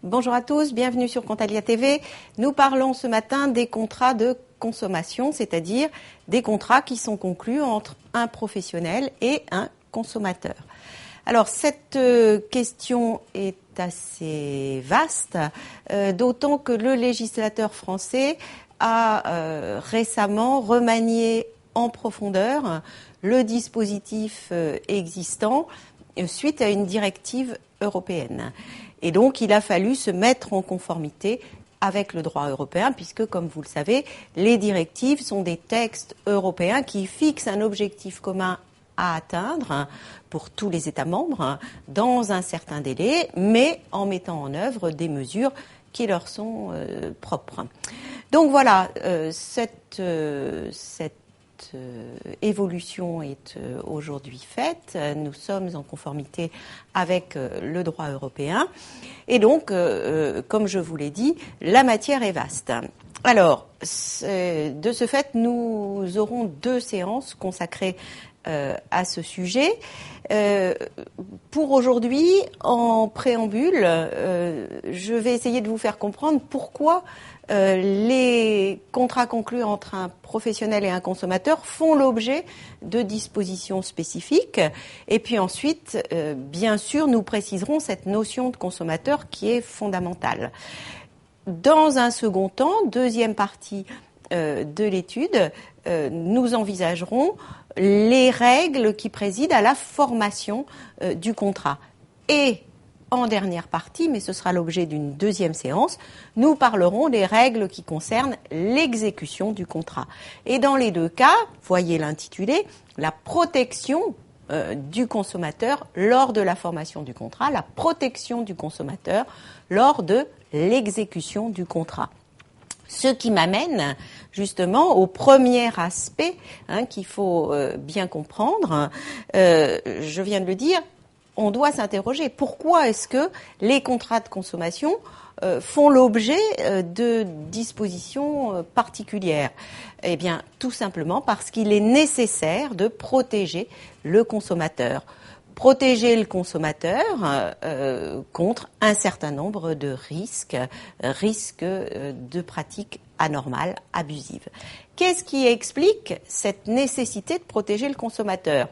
Bonjour à tous, bienvenue sur Contalia TV. Nous parlons ce matin des contrats de consommation, c'est-à-dire des contrats qui sont conclus entre un professionnel et un consommateur. Alors cette question est assez vaste, d'autant que le législateur français a récemment remanié en profondeur le dispositif existant suite à une directive européenne. Et donc, il a fallu se mettre en conformité avec le droit européen, puisque, comme vous le savez, les directives sont des textes européens qui fixent un objectif commun à atteindre pour tous les États membres dans un certain délai, mais en mettant en œuvre des mesures qui leur sont propres. Donc voilà, cette évolution est aujourd'hui faite. Nous sommes en conformité avec le droit européen. Et donc, comme je vous l'ai dit, la matière est vaste. Alors, de ce fait, nous aurons 2 séances consacrées à ce sujet. Pour aujourd'hui, en préambule, je vais essayer de vous faire comprendre pourquoi les contrats conclus entre un professionnel et un consommateur font l'objet de dispositions spécifiques. Et puis ensuite, bien sûr, nous préciserons cette notion de consommateur qui est fondamentale. Dans un second temps, deuxième partie de l'étude, nous envisagerons les règles qui président à la formation du contrat. Et en dernière partie, mais ce sera l'objet d'une deuxième séance, nous parlerons des règles qui concernent l'exécution du contrat. Et dans les 2 cas, voyez l'intitulé, la protection du consommateur lors de la formation du contrat, la protection du consommateur lors de l'exécution du contrat. Ce qui m'amène justement au premier aspect qu'il faut bien comprendre. Je viens de le dire, on doit s'interroger. Pourquoi est-ce que les contrats de consommation font l'objet de dispositions particulières ? Eh bien, tout simplement parce qu'il est nécessaire de protéger le consommateur. Protéger le consommateur contre un certain nombre de risques de pratiques anormales, abusives. Qu'est-ce qui explique cette nécessité de protéger le consommateur ?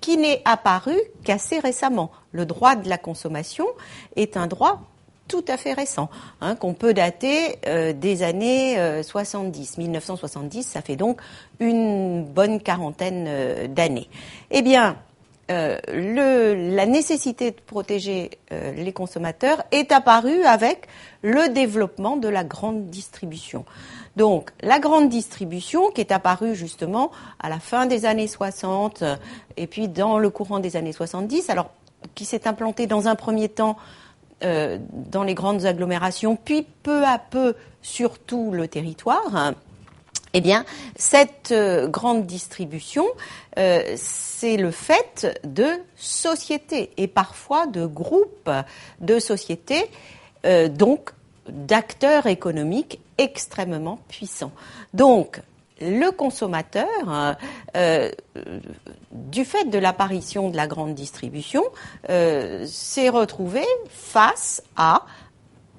Qui n'est apparu qu'assez récemment. Le droit de la consommation est un droit tout à fait récent, qu'on peut dater des années 70. 1970, ça fait donc une bonne quarantaine d'années. Eh bien, la nécessité de protéger les consommateurs est apparue avec le développement de la grande distribution. Donc, la grande distribution qui est apparue justement à la fin des années 60 et puis dans le courant des années 70, alors qui s'est implantée dans un premier temps dans les grandes agglomérations, puis peu à peu sur tout le territoire. Eh bien, cette grande distribution, c'est le fait de sociétés et parfois de groupes de sociétés, donc d'acteurs économiques extrêmement puissants. Donc, le consommateur, du fait de l'apparition de la grande distribution, s'est retrouvé face à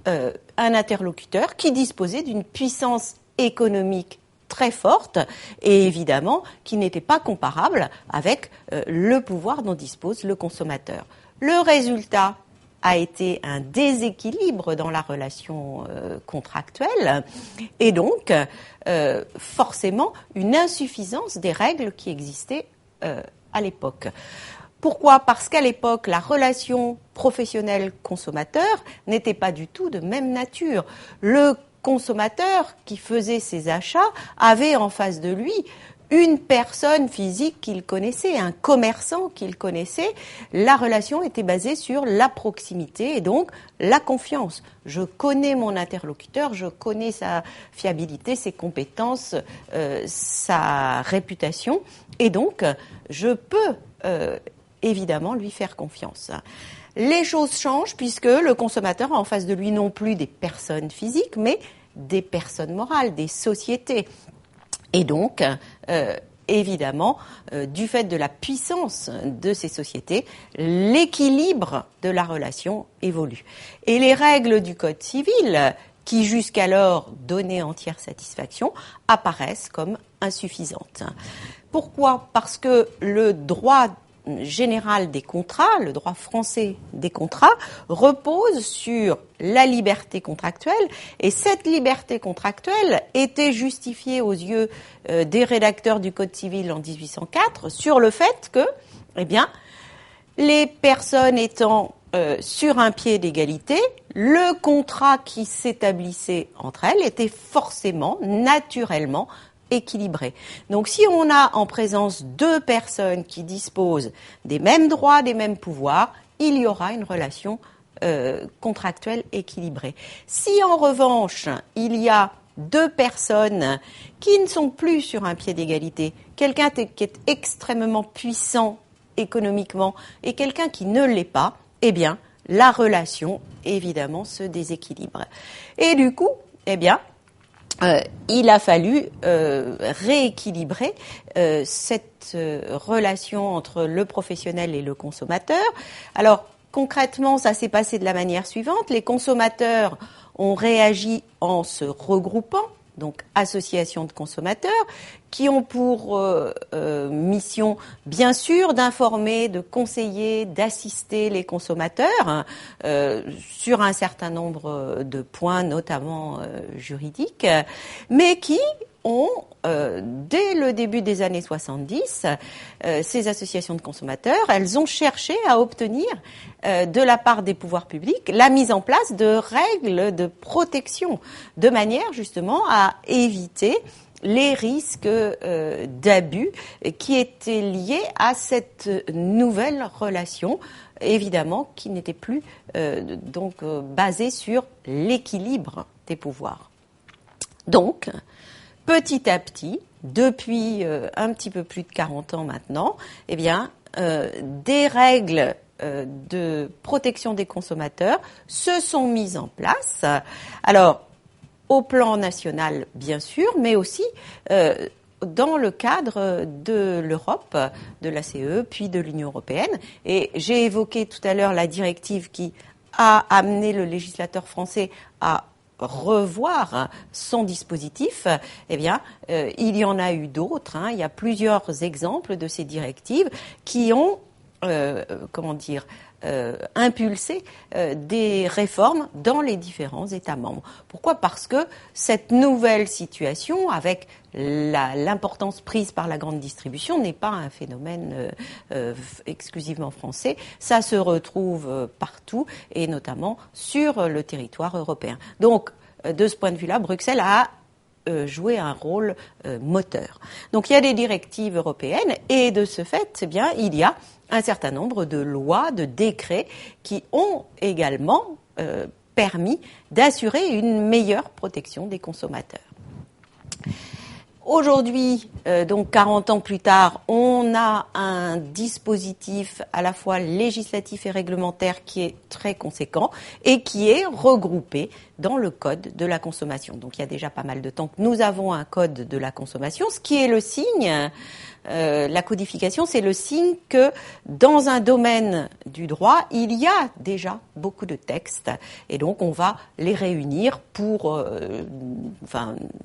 un interlocuteur qui disposait d'une puissance économique très forte et évidemment qui n'était pas comparable avec le pouvoir dont dispose le consommateur. Le résultat a été un déséquilibre dans la relation contractuelle et donc forcément une insuffisance des règles qui existaient à l'époque. Pourquoi ? Parce qu'à l'époque, la relation professionnel-consommateur n'était pas du tout de même nature. Le consommateur qui faisait ses achats avait en face de lui une personne physique qu'il connaissait, un commerçant qu'il connaissait. La relation était basée sur la proximité et donc la confiance. Je connais mon interlocuteur, je connais sa fiabilité, ses compétences, sa réputation et donc je peux évidemment lui faire confiance. Les choses changent puisque le consommateur a en face de lui non plus des personnes physiques, mais des personnes morales, des sociétés. Et donc, évidemment, du fait de la puissance de ces sociétés, l'équilibre de la relation évolue. Et les règles du Code civil, qui jusqu'alors donnaient entière satisfaction, apparaissent comme insuffisantes. Pourquoi ? Parce que le droit général des contrats, le droit français des contrats, repose sur la liberté contractuelle, et cette liberté contractuelle était justifiée aux yeux des rédacteurs du Code civil en 1804 sur le fait que, eh bien, les personnes étant sur un pied d'égalité, le contrat qui s'établissait entre elles était forcément, naturellement, équilibré. Donc si on a en présence deux personnes qui disposent des mêmes droits, des mêmes pouvoirs, il y aura une relation contractuelle équilibrée. Si en revanche, il y a deux personnes qui ne sont plus sur un pied d'égalité, quelqu'un qui est extrêmement puissant économiquement et quelqu'un qui ne l'est pas, eh bien, la relation, évidemment, se déséquilibre. Et du coup, eh bien, il a fallu rééquilibrer cette relation entre le professionnel et le consommateur. Alors, concrètement, ça s'est passé de la manière suivante. Les consommateurs ont réagi en se regroupant, donc associations de consommateurs, qui ont pour mission, bien sûr, d'informer, de conseiller, d'assister les consommateurs sur un certain nombre de points, notamment juridiques, mais qui ont, dès le début des années 70, ces associations de consommateurs, elles ont cherché à obtenir de la part des pouvoirs publics la mise en place de règles de protection, de manière justement à éviter les risques d'abus qui étaient liés à cette nouvelle relation, évidemment, qui n'était plus basée sur l'équilibre des pouvoirs. Donc, petit à petit, depuis un petit peu plus de 40 ans maintenant, eh bien, des règles de protection des consommateurs se sont mises en place. Alors, au plan national, bien sûr, mais aussi dans le cadre de l'Europe, de la CE, puis de l'Union européenne. Et j'ai évoqué tout à l'heure la directive qui a amené le législateur français à revoir son dispositif. Eh bien, il y en a eu d'autres. Il y a plusieurs exemples de ces directives qui ont, impulser des réformes dans les différents États membres. Pourquoi ? Parce que cette nouvelle situation, avec l'importance prise par la grande distribution, n'est pas un phénomène exclusivement français. Ça se retrouve partout, et notamment sur le territoire européen. Donc, de ce point de vue-là, Bruxelles a jouer un rôle moteur. Donc il y a des directives européennes, et de ce fait, eh bien, il y a un certain nombre de lois, de décrets qui ont également permis d'assurer une meilleure protection des consommateurs. Aujourd'hui, donc 40 ans plus tard, on a un dispositif à la fois législatif et réglementaire qui est très conséquent et qui est regroupé dans le Code de la consommation. Donc il y a déjà pas mal de temps que nous avons un Code de la consommation, ce qui est le signe, la codification, c'est le signe que dans un domaine du droit, il y a déjà beaucoup de textes, et donc on va les réunir pour...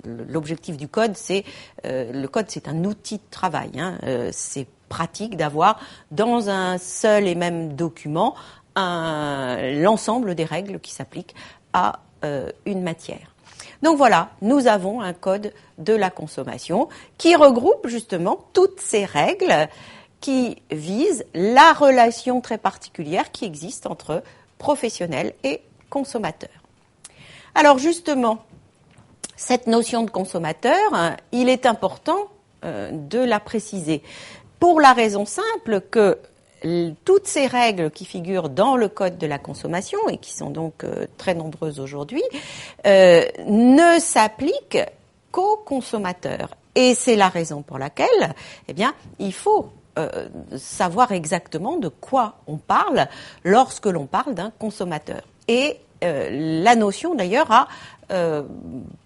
l'objectif du Code, c'est... le Code, c'est un outil de travail, c'est pratique d'avoir dans un seul et même document l'ensemble des règles qui s'appliquent à une matière. Donc voilà, nous avons un code de la consommation qui regroupe justement toutes ces règles qui visent la relation très particulière qui existe entre professionnels et consommateurs. Alors justement, cette notion de consommateur, il est important de la préciser pour la raison simple que toutes ces règles qui figurent dans le Code de la consommation, et qui sont donc très nombreuses aujourd'hui, ne s'appliquent qu'aux consommateurs. Et c'est la raison pour laquelle, eh bien, il faut savoir exactement de quoi on parle lorsque l'on parle d'un consommateur. et la notion d'ailleurs a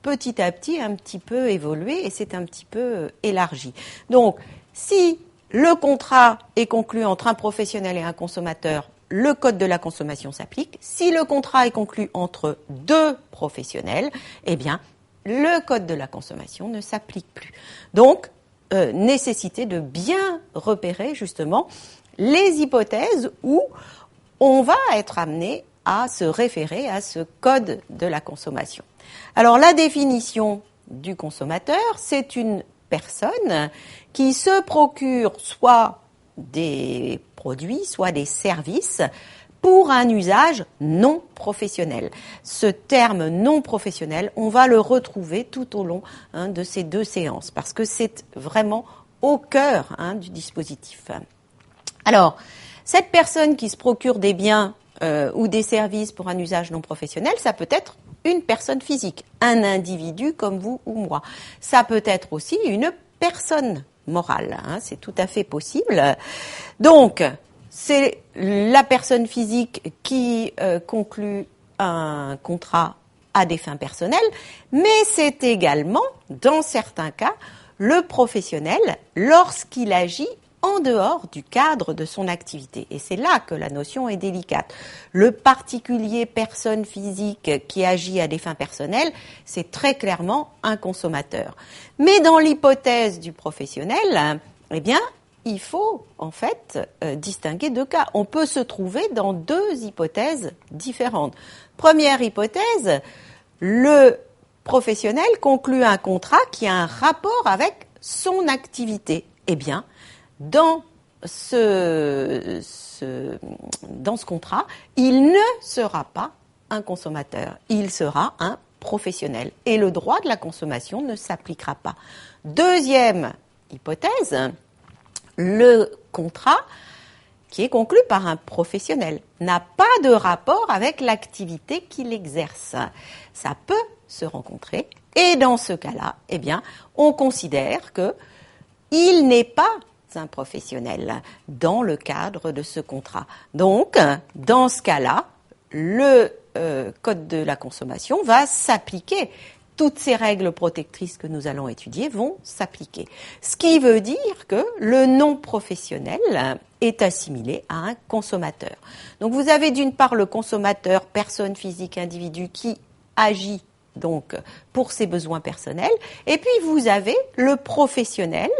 petit à petit un petit peu évolué et c'est un petit peu élargi. Donc, si le contrat est conclu entre un professionnel et un consommateur, le code de la consommation s'applique. Si le contrat est conclu entre deux professionnels, eh bien, le code de la consommation ne s'applique plus. Donc, nécessité de bien repérer justement les hypothèses où on va être amené à se référer à ce code de la consommation. Alors, la définition du consommateur, c'est une personne qui se procure soit des produits, soit des services pour un usage non professionnel. Ce terme non professionnel, on va le retrouver tout au long de ces deux séances parce que c'est vraiment au cœur du dispositif. Alors, cette personne qui se procure des biens ou des services pour un usage non professionnel, ça peut être une personne physique, un individu comme vous ou moi. Ça peut être aussi une personne morale, c'est tout à fait possible. Donc, c'est la personne physique qui conclut un contrat à des fins personnelles, mais c'est également, dans certains cas, le professionnel lorsqu'il agit en dehors du cadre de son activité. Et c'est là que la notion est délicate. Le particulier personne physique qui agit à des fins personnelles, c'est très clairement un consommateur. Mais dans l'hypothèse du professionnel, eh bien, il faut en fait distinguer deux cas. On peut se trouver dans deux hypothèses différentes. Première hypothèse, le professionnel conclut un contrat qui a un rapport avec son activité. Eh bien, dans ce contrat, il ne sera pas un consommateur, il sera un professionnel. Et le droit de la consommation ne s'appliquera pas. Deuxième hypothèse, le contrat qui est conclu par un professionnel n'a pas de rapport avec l'activité qu'il exerce. Ça peut se rencontrer et dans ce cas-là, eh bien, on considère que il n'est pas un professionnel dans le cadre de ce contrat. Donc, dans ce cas-là, le code de la consommation va s'appliquer. Toutes ces règles protectrices que nous allons étudier vont s'appliquer. Ce qui veut dire que le non-professionnel est assimilé à un consommateur. Donc, vous avez d'une part le consommateur, personne physique, individu qui agit donc pour ses besoins personnels, et puis vous avez le professionnel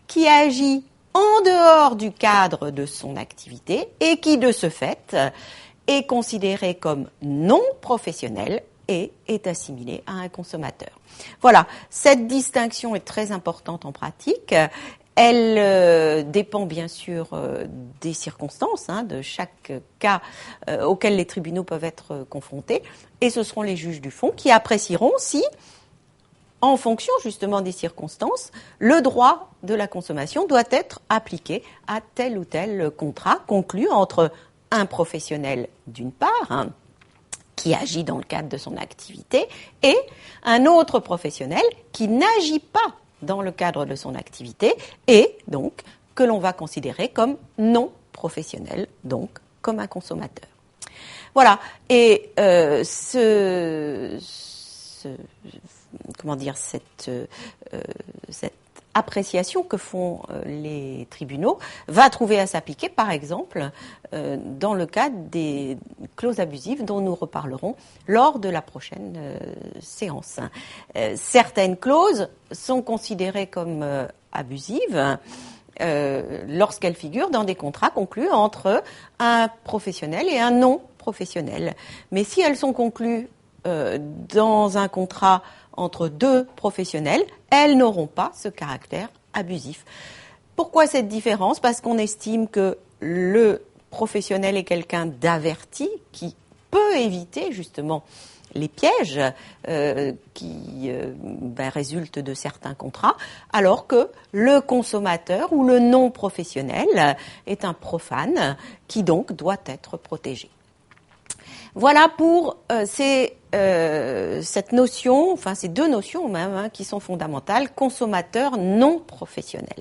qui agit en dehors du cadre de son activité et qui, de ce fait, est considéré comme non professionnel et est assimilé à un consommateur. Voilà, cette distinction est très importante en pratique. Elle dépend bien sûr des circonstances, de chaque cas auquel les tribunaux peuvent être confrontés, et ce seront les juges du fond qui apprécieront si, en fonction justement des circonstances, le droit de la consommation doit être appliqué à tel ou tel contrat conclu entre un professionnel d'une part, qui agit dans le cadre de son activité, et un autre professionnel qui n'agit pas dans le cadre de son activité et donc que l'on va considérer comme non professionnel, donc comme un consommateur. Voilà, et cette appréciation que font les tribunaux va trouver à s'appliquer, par exemple, dans le cadre des clauses abusives dont nous reparlerons lors de la prochaine séance. Certaines clauses sont considérées comme abusives lorsqu'elles figurent dans des contrats conclus entre un professionnel et un non-professionnel. Mais si elles sont conclues dans un contrat entre deux professionnels, elles n'auront pas ce caractère abusif. Pourquoi cette différence ? Parce qu'on estime que le professionnel est quelqu'un d'averti qui peut éviter justement les pièges qui résultent de certains contrats, alors que le consommateur ou le non-professionnel est un profane qui donc doit être protégé. Voilà pour cette notion, enfin ces deux notions même, qui sont fondamentales, consommateur non professionnel.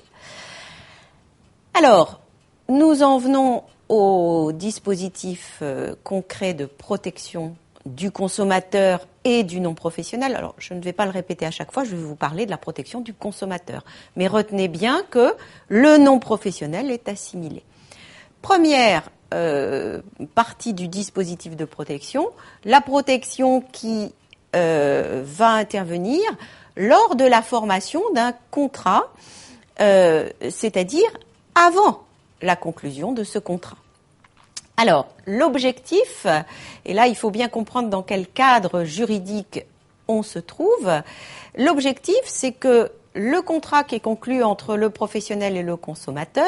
Alors, nous en venons au dispositif concret de protection du consommateur et du non-professionnel. Alors, je ne vais pas le répéter à chaque fois, je vais vous parler de la protection du consommateur. Mais retenez bien que le non-professionnel est assimilé. Première partie du dispositif de protection, la protection qui va intervenir lors de la formation d'un contrat, c'est-à-dire avant la conclusion de ce contrat. Alors, l'objectif, et là il faut bien comprendre dans quel cadre juridique on se trouve, l'objectif c'est que le contrat qui est conclu entre le professionnel et le consommateur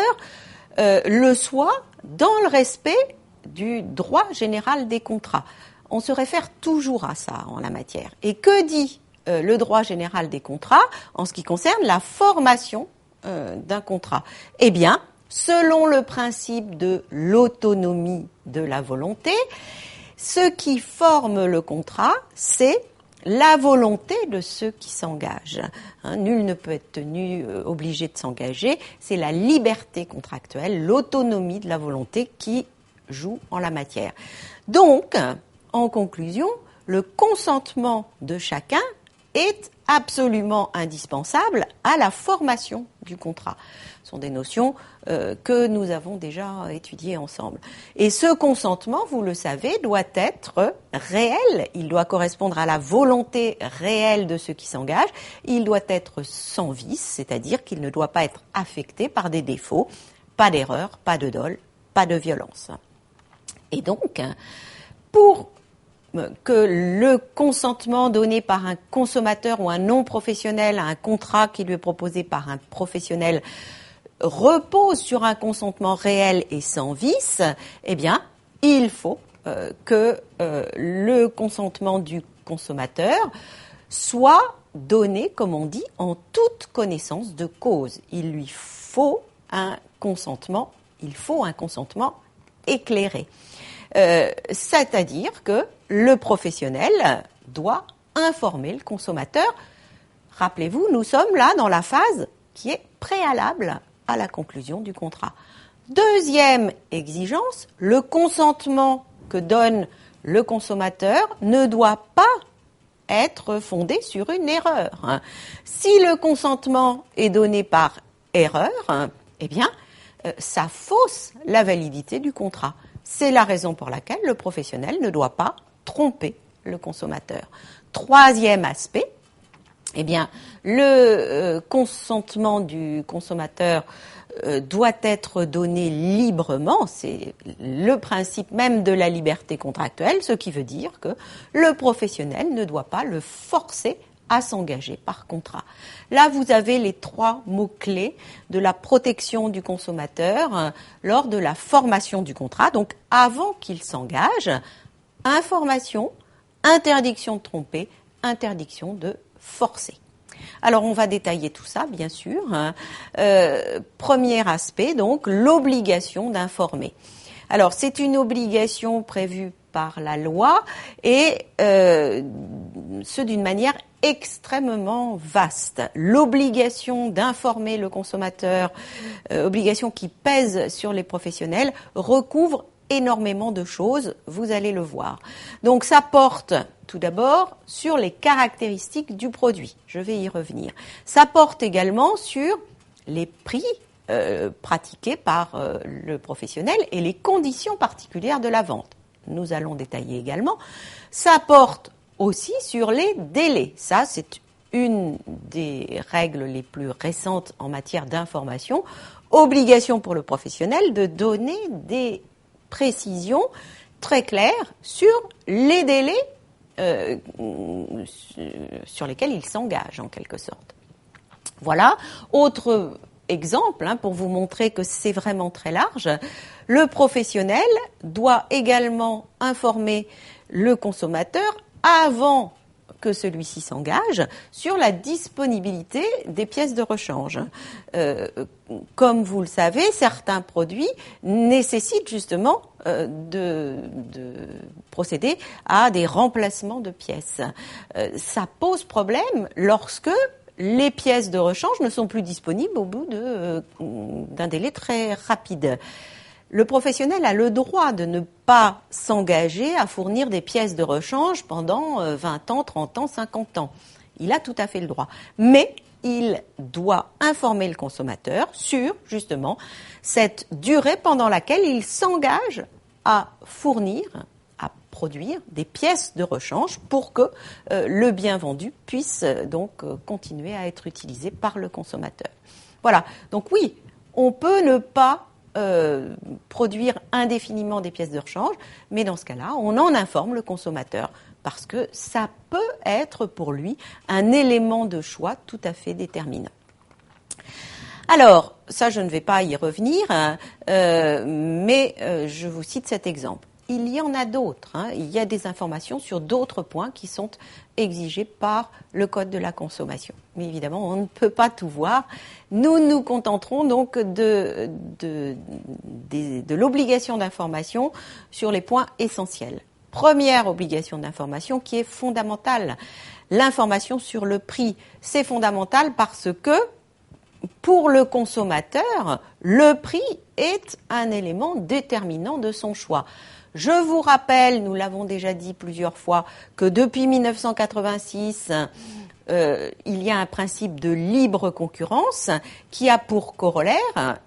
le soit dans le respect du droit général des contrats. On se réfère toujours à ça en la matière. Et que dit le droit général des contrats en ce qui concerne la formation d'un contrat? Eh bien, selon le principe de l'autonomie de la volonté, ce qui forme le contrat, c'est la volonté de ceux qui s'engagent. Nul ne peut être tenu obligé de s'engager. C'est la liberté contractuelle, l'autonomie de la volonté qui joue en la matière. Donc, en conclusion, le consentement de chacun est absolument indispensable à la formation du contrat. Ce sont des notions que nous avons déjà étudiées ensemble. Et ce consentement, vous le savez, doit être réel. Il doit correspondre à la volonté réelle de ceux qui s'engagent. Il doit être sans vice, c'est-à-dire qu'il ne doit pas être affecté par des défauts, pas d'erreur, pas de dol, pas de violence. Et donc, pour que le consentement donné par un consommateur ou un non-professionnel à un contrat qui lui est proposé par un professionnel repose sur un consentement réel et sans vice, eh bien, il faut que le consentement du consommateur soit donné, comme on dit, en toute connaissance de cause. Il lui faut un consentement, éclairé. C'est-à-dire que le professionnel doit informer le consommateur. Rappelez-vous, nous sommes là dans la phase qui est préalable à la conclusion du contrat. Deuxième exigence, le consentement que donne le consommateur ne doit pas être fondé sur une erreur. Si le consentement est donné par erreur, eh bien, ça fausse la validité du contrat. C'est la raison pour laquelle le professionnel ne doit pas tromper le consommateur. Troisième aspect, eh bien, le consentement du consommateur doit être donné librement. C'est le principe même de la liberté contractuelle, ce qui veut dire que le professionnel ne doit pas le forcer à s'engager par contrat. Là, vous avez les trois mots-clés de la protection du consommateur lors de la formation du contrat. Donc, avant qu'il s'engage, information, interdiction de tromper, interdiction de forcer. Alors, on va détailler tout ça, bien sûr. Premier aspect, donc, l'obligation d'informer. Alors, c'est une obligation prévue par la loi et ce d'une manière extrêmement vaste. L'obligation d'informer le consommateur, obligation qui pèse sur les professionnels, recouvre énormément de choses, vous allez le voir. Donc ça porte tout d'abord sur les caractéristiques du produit, je vais y revenir. Ça porte également sur les prix pratiqués par le professionnel et les conditions particulières de la vente. Nous allons détailler également. Ça porte aussi sur les délais. Ça, c'est une des règles les plus récentes en matière d'information. Obligation pour le professionnel de donner des précisions très claires sur les délais sur lesquels il s'engage, en quelque sorte. Voilà. Autre exemple, pour vous montrer que c'est vraiment très large, le professionnel doit également informer le consommateur avant que celui-ci s'engage sur la disponibilité des pièces de rechange. Comme vous le savez, certains produits nécessitent justement de procéder à des remplacements de pièces. Ça pose problème lorsque les pièces de rechange ne sont plus disponibles au bout d'un délai très rapide. le professionnel a le droit de ne pas s'engager à fournir des pièces de rechange pendant 20 ans, 30 ans, 50 ans. Il a tout à fait le droit. Mais il doit informer le consommateur sur, justement, cette durée pendant laquelle il s'engage à fournir, à produire des pièces de rechange pour que le bien vendu puisse continuer à être utilisé par le consommateur. Voilà. Donc oui, on peut ne pas produire indéfiniment des pièces de rechange, mais dans ce cas-là, on en informe le consommateur parce que ça peut être pour lui un élément de choix tout à fait déterminant. Alors, ça je ne vais pas y revenir, mais je vous cite cet exemple. Il y en a d'autres, il y a des informations sur d'autres points qui sont exigés par le Code de la consommation. Mais évidemment, on ne peut pas tout voir. Nous nous contenterons donc de l'obligation d'information sur les points essentiels. Première obligation d'information qui est fondamentale. L'information sur le prix, c'est fondamental parce que pour le consommateur, le prix est un élément déterminant de son choix. Je vous rappelle, nous l'avons déjà dit plusieurs fois, que depuis 1986, il y a un principe de libre concurrence qui a pour corollaire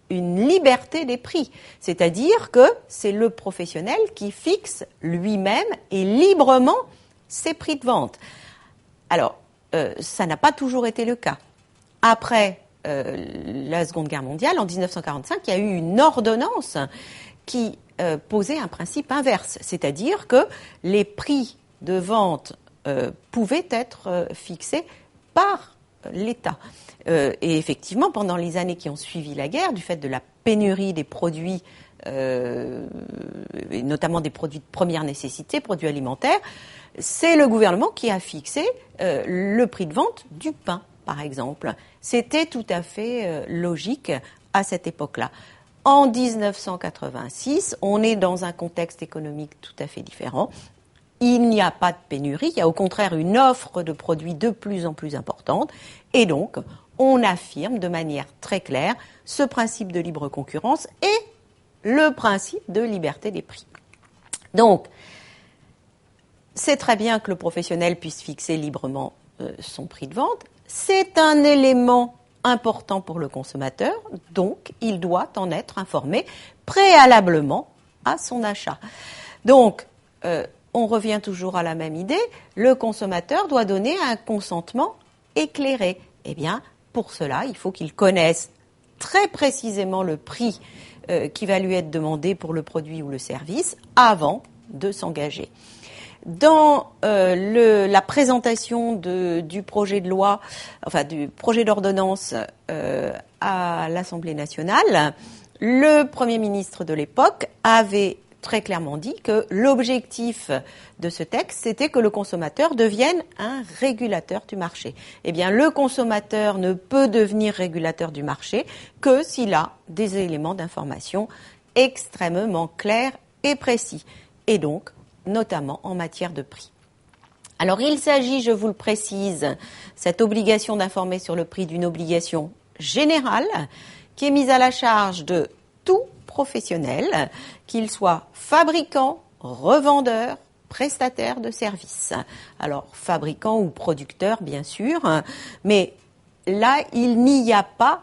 une liberté des prix. C'est-à-dire que c'est le professionnel qui fixe lui-même et librement ses prix de vente. Alors, ça n'a pas toujours été le cas. Après la Seconde Guerre mondiale, en 1945, il y a eu une ordonnance qui posait un principe inverse, c'est-à-dire que les prix de vente pouvaient être fixés par l'État. Et effectivement, pendant les années qui ont suivi la guerre, du fait de la pénurie des produits, et notamment des produits de première nécessité, produits alimentaires, c'est le gouvernement qui a fixé le prix de vente du pain, par exemple. C'était tout à fait logique à cette époque-là. En 1986, on est dans un contexte économique tout à fait différent. Il n'y a pas de pénurie, il y a au contraire une offre de produits de plus en plus importante. Et donc, on affirme de manière très claire ce principe de libre concurrence et le principe de liberté des prix. Donc, c'est très bien que le professionnel puisse fixer librement son prix de vente. C'est un élément important pour le consommateur, donc il doit en être informé préalablement à son achat. Donc, on revient toujours à la même idée, le consommateur doit donner un consentement éclairé. Eh bien, pour cela, il faut qu'il connaisse très précisément le prix qui va lui être demandé pour le produit ou le service avant de s'engager. Dans la présentation du projet de loi, enfin du projet d'ordonnance à l'Assemblée nationale, le Premier ministre de l'époque avait très clairement dit que l'objectif de ce texte, c'était que le consommateur devienne un régulateur du marché. Eh bien, le consommateur ne peut devenir régulateur du marché que s'il a des éléments d'information extrêmement clairs et précis. Et donc, notamment en matière de prix. Alors, il s'agit, je vous le précise, cette obligation d'informer sur le prix d'une obligation générale qui est mise à la charge de tout professionnel, qu'il soit fabricant, revendeur, prestataire de services. Alors, fabricant ou producteur, bien sûr, mais là, il n'y a pas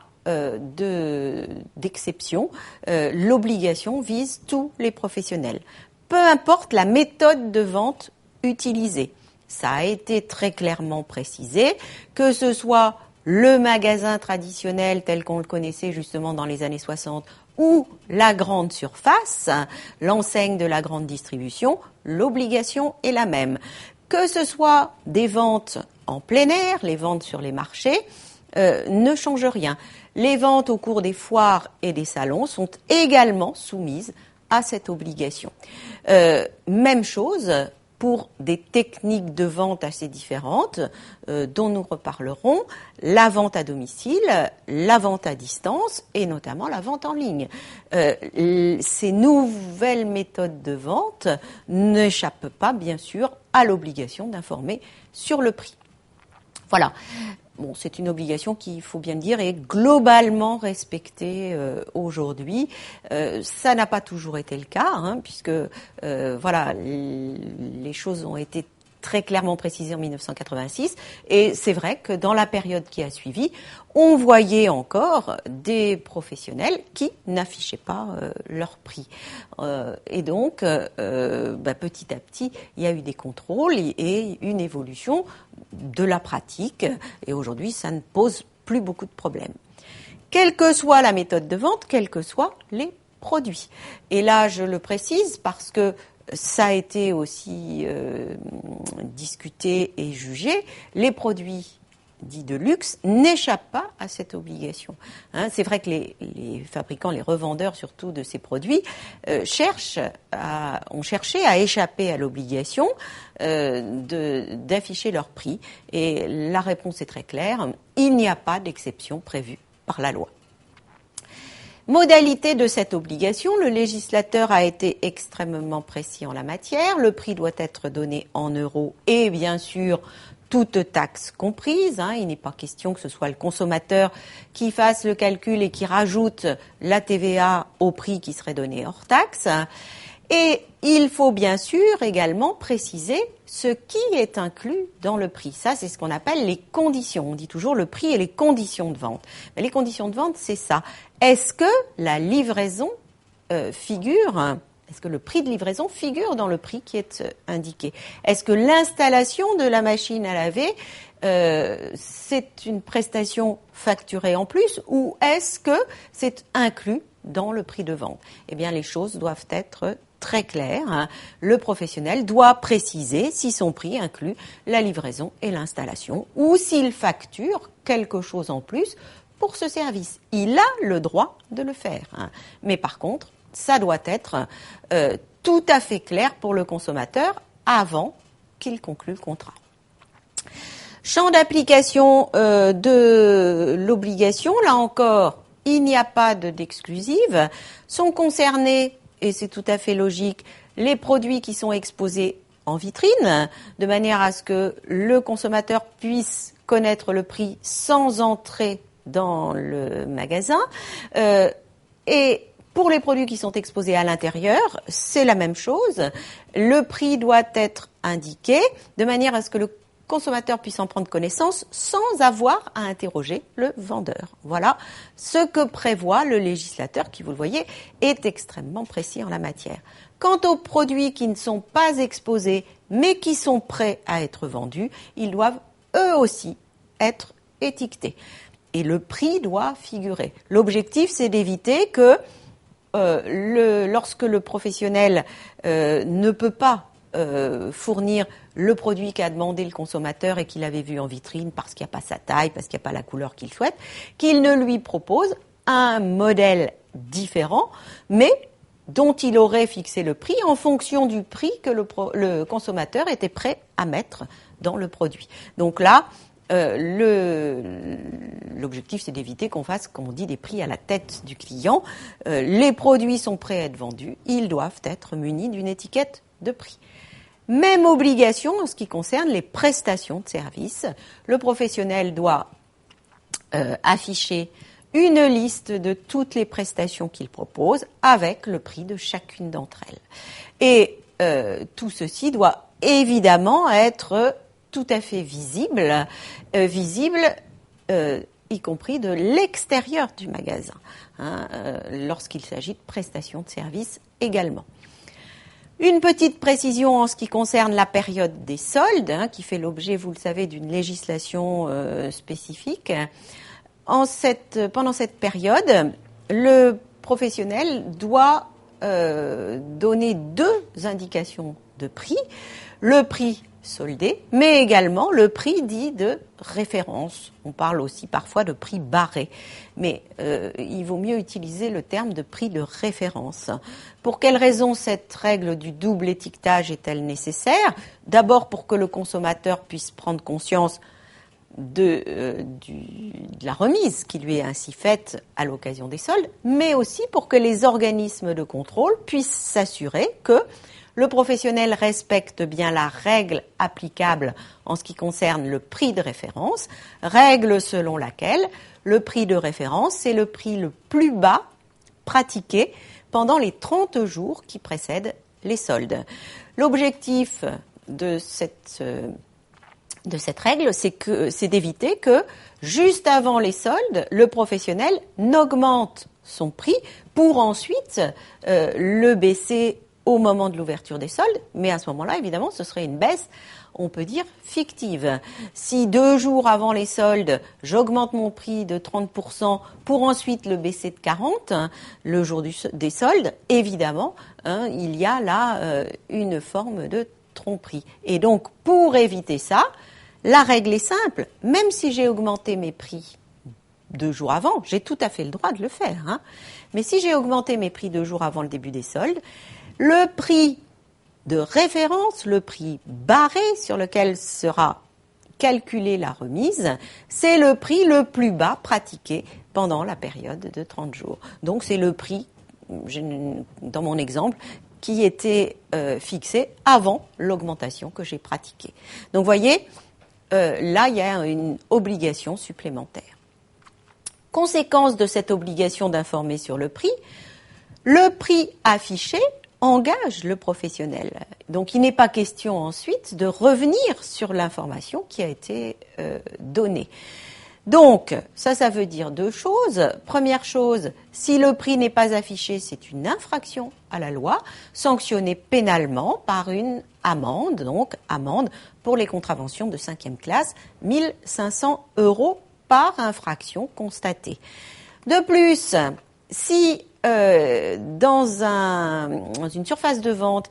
d'exception. L'obligation vise tous les professionnels. Peu importe la méthode de vente utilisée. Ça a été très clairement précisé, que ce soit le magasin traditionnel tel qu'on le connaissait justement dans les années 60 ou la grande surface, l'enseigne de la grande distribution, l'obligation est la même. Que ce soit des ventes en plein air, les ventes sur les marchés, ne change rien. Les ventes au cours des foires et des salons sont également soumises à cette obligation. Même chose pour des techniques de vente assez différentes dont nous reparlerons, la vente à domicile, la vente à distance et notamment la vente en ligne. Ces nouvelles méthodes de vente n'échappent pas, bien sûr, à l'obligation d'informer sur le prix. Voilà. bon, c'est une obligation qui, il faut bien le dire, est globalement respectée aujourd'hui. Ça n'a pas toujours été le cas, hein, puisque voilà, les choses ont été très clairement précisées en 1986. Et c'est vrai que dans la période qui a suivi, on voyait encore des professionnels qui n'affichaient pas leur prix. Et donc, petit à petit, il y a eu des contrôles et une évolution de la pratique. Et aujourd'hui, ça ne pose plus beaucoup de problèmes. Quelle que soit la méthode de vente, quels que soient les produits. Et là, je le précise parce que ça a été aussi discuté et jugé. Les produits dits de luxe n'échappent pas à cette obligation. Hein, c'est vrai que les fabricants, les revendeurs surtout de ces produits, ont cherché à échapper à l'obligation d'afficher leur prix. Et la réponse est très claire, il n'y a pas d'exception prévue par la loi. Modalité de cette obligation, le législateur a été extrêmement précis en la matière. Le prix doit être donné en euros et bien sûr toute taxe comprise. Hein. Il n'est pas question que ce soit le consommateur qui fasse le calcul et qui rajoute la TVA au prix qui serait donné hors taxe. Et il faut bien sûr également préciser ce qui est inclus dans le prix. Ça, c'est ce qu'on appelle les conditions. On dit toujours le prix et les conditions de vente. Mais les conditions de vente, c'est ça. Est-ce que la livraison figure, est-ce que le prix de livraison figure dans le prix qui est indiqué? Est-ce que l'installation de la machine à laver, c'est une prestation facturée en plus ou est-ce que c'est inclus dans le prix de vente? Eh bien, les choses doivent être très claires. Hein. Le professionnel doit préciser si son prix inclut la livraison et l'installation ou s'il facture quelque chose en plus pour ce service. Il a le droit de le faire. Hein. Mais par contre, ça doit être tout à fait clair pour le consommateur avant qu'il conclue le contrat. Champ d'application de l'obligation, là encore, il n'y a pas d'exclusive. Sont concernés, et c'est tout à fait logique, les produits qui sont exposés en vitrine, de manière à ce que le consommateur puisse connaître le prix sans entrer dans le magasin. Et pour les produits qui sont exposés à l'intérieur, c'est la même chose. Le prix doit être indiqué de manière à ce que le consommateur puisse en prendre connaissance sans avoir à interroger le vendeur. Voilà ce que prévoit le législateur qui, vous le voyez, est extrêmement précis en la matière. Quant aux produits qui ne sont pas exposés mais qui sont prêts à être vendus, ils doivent eux aussi être étiquetés. Et le prix doit figurer. L'objectif, c'est d'éviter que lorsque le professionnel ne peut pas fournir le produit qu'a demandé le consommateur et qu'il avait vu en vitrine parce qu'il n'y a pas sa taille, parce qu'il n'y a pas la couleur qu'il souhaite, qu'il ne lui propose un modèle différent, mais dont il aurait fixé le prix en fonction du prix que le consommateur était prêt à mettre dans le produit. Donc là, l'objectif, c'est d'éviter qu'on fasse, comme on dit, des prix à la tête du client. Les produits sont prêts à être vendus, ils doivent être munis d'une étiquette de prix. Même obligation en ce qui concerne les prestations de services. Le professionnel doit afficher une liste de toutes les prestations qu'il propose avec le prix de chacune d'entre elles. Et tout ceci doit évidemment être tout à fait visible, y compris de l'extérieur du magasin, hein, lorsqu'il s'agit de prestations de services également. Une petite précision en ce qui concerne la période des soldes, hein, qui fait l'objet, vous le savez, d'une législation spécifique. Pendant cette période, le professionnel doit donner deux indications de prix. Le prix soldé, mais également le prix dit de référence. On parle aussi parfois de prix barré, mais il vaut mieux utiliser le terme de prix de référence. Pour quelle raison cette règle du double étiquetage est-elle nécessaire? D'abord pour que le consommateur puisse prendre conscience de la remise qui lui est ainsi faite à l'occasion des soldes, mais aussi pour que les organismes de contrôle puissent s'assurer que le professionnel respecte bien la règle applicable en ce qui concerne le prix de référence, règle selon laquelle le prix de référence, c'est le prix le plus bas pratiqué pendant les 30 jours qui précèdent les soldes. L'objectif de cette règle, c'est d'éviter que, juste avant les soldes, le professionnel n'augmente son prix pour ensuite le baisser au moment de l'ouverture des soldes. Mais à ce moment-là, évidemment, ce serait une baisse, on peut dire, fictive. Si 2 jours avant les soldes, j'augmente mon prix de 30% pour ensuite le baisser de 40%, le jour des soldes, évidemment, il y a là une forme de tromperie. Et donc, pour éviter ça, la règle est simple. Même si j'ai augmenté mes prix 2 jours avant, j'ai tout à fait le droit de le faire. Mais si j'ai augmenté mes prix 2 jours avant le début des soldes, le prix de référence, le prix barré sur lequel sera calculée la remise, c'est le prix le plus bas pratiqué pendant la période de 30 jours. Donc c'est le prix, dans mon exemple, qui était fixé avant l'augmentation que j'ai pratiquée. Donc vous voyez, là il y a une obligation supplémentaire. Conséquence de cette obligation d'informer sur le prix affiché engage le professionnel. Donc il n'est pas question ensuite de revenir sur l'information qui a été donnée. Donc ça veut dire 2 choses. Première chose, si le prix n'est pas affiché, c'est une infraction à la loi, sanctionnée pénalement par une amende, donc amende pour les contraventions de 5e classe, 1 500 € par infraction constatée. De plus, si dans une surface de vente,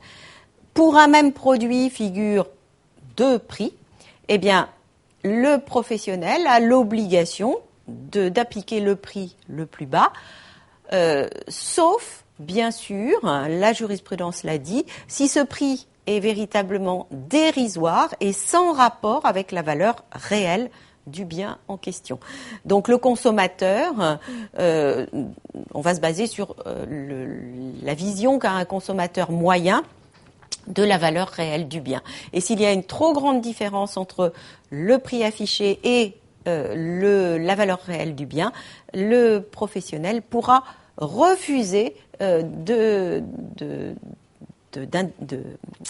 pour un même produit figurent 2 prix, eh bien, le professionnel a l'obligation d'appliquer le prix le plus bas, sauf, bien sûr, la jurisprudence l'a dit, si ce prix est véritablement dérisoire et sans rapport avec la valeur réelle du bien en question. Donc le consommateur, on va se baser sur la vision qu'a un consommateur moyen de la valeur réelle du bien. Et s'il y a une trop grande différence entre le prix affiché et la valeur réelle du bien, le professionnel pourra refuser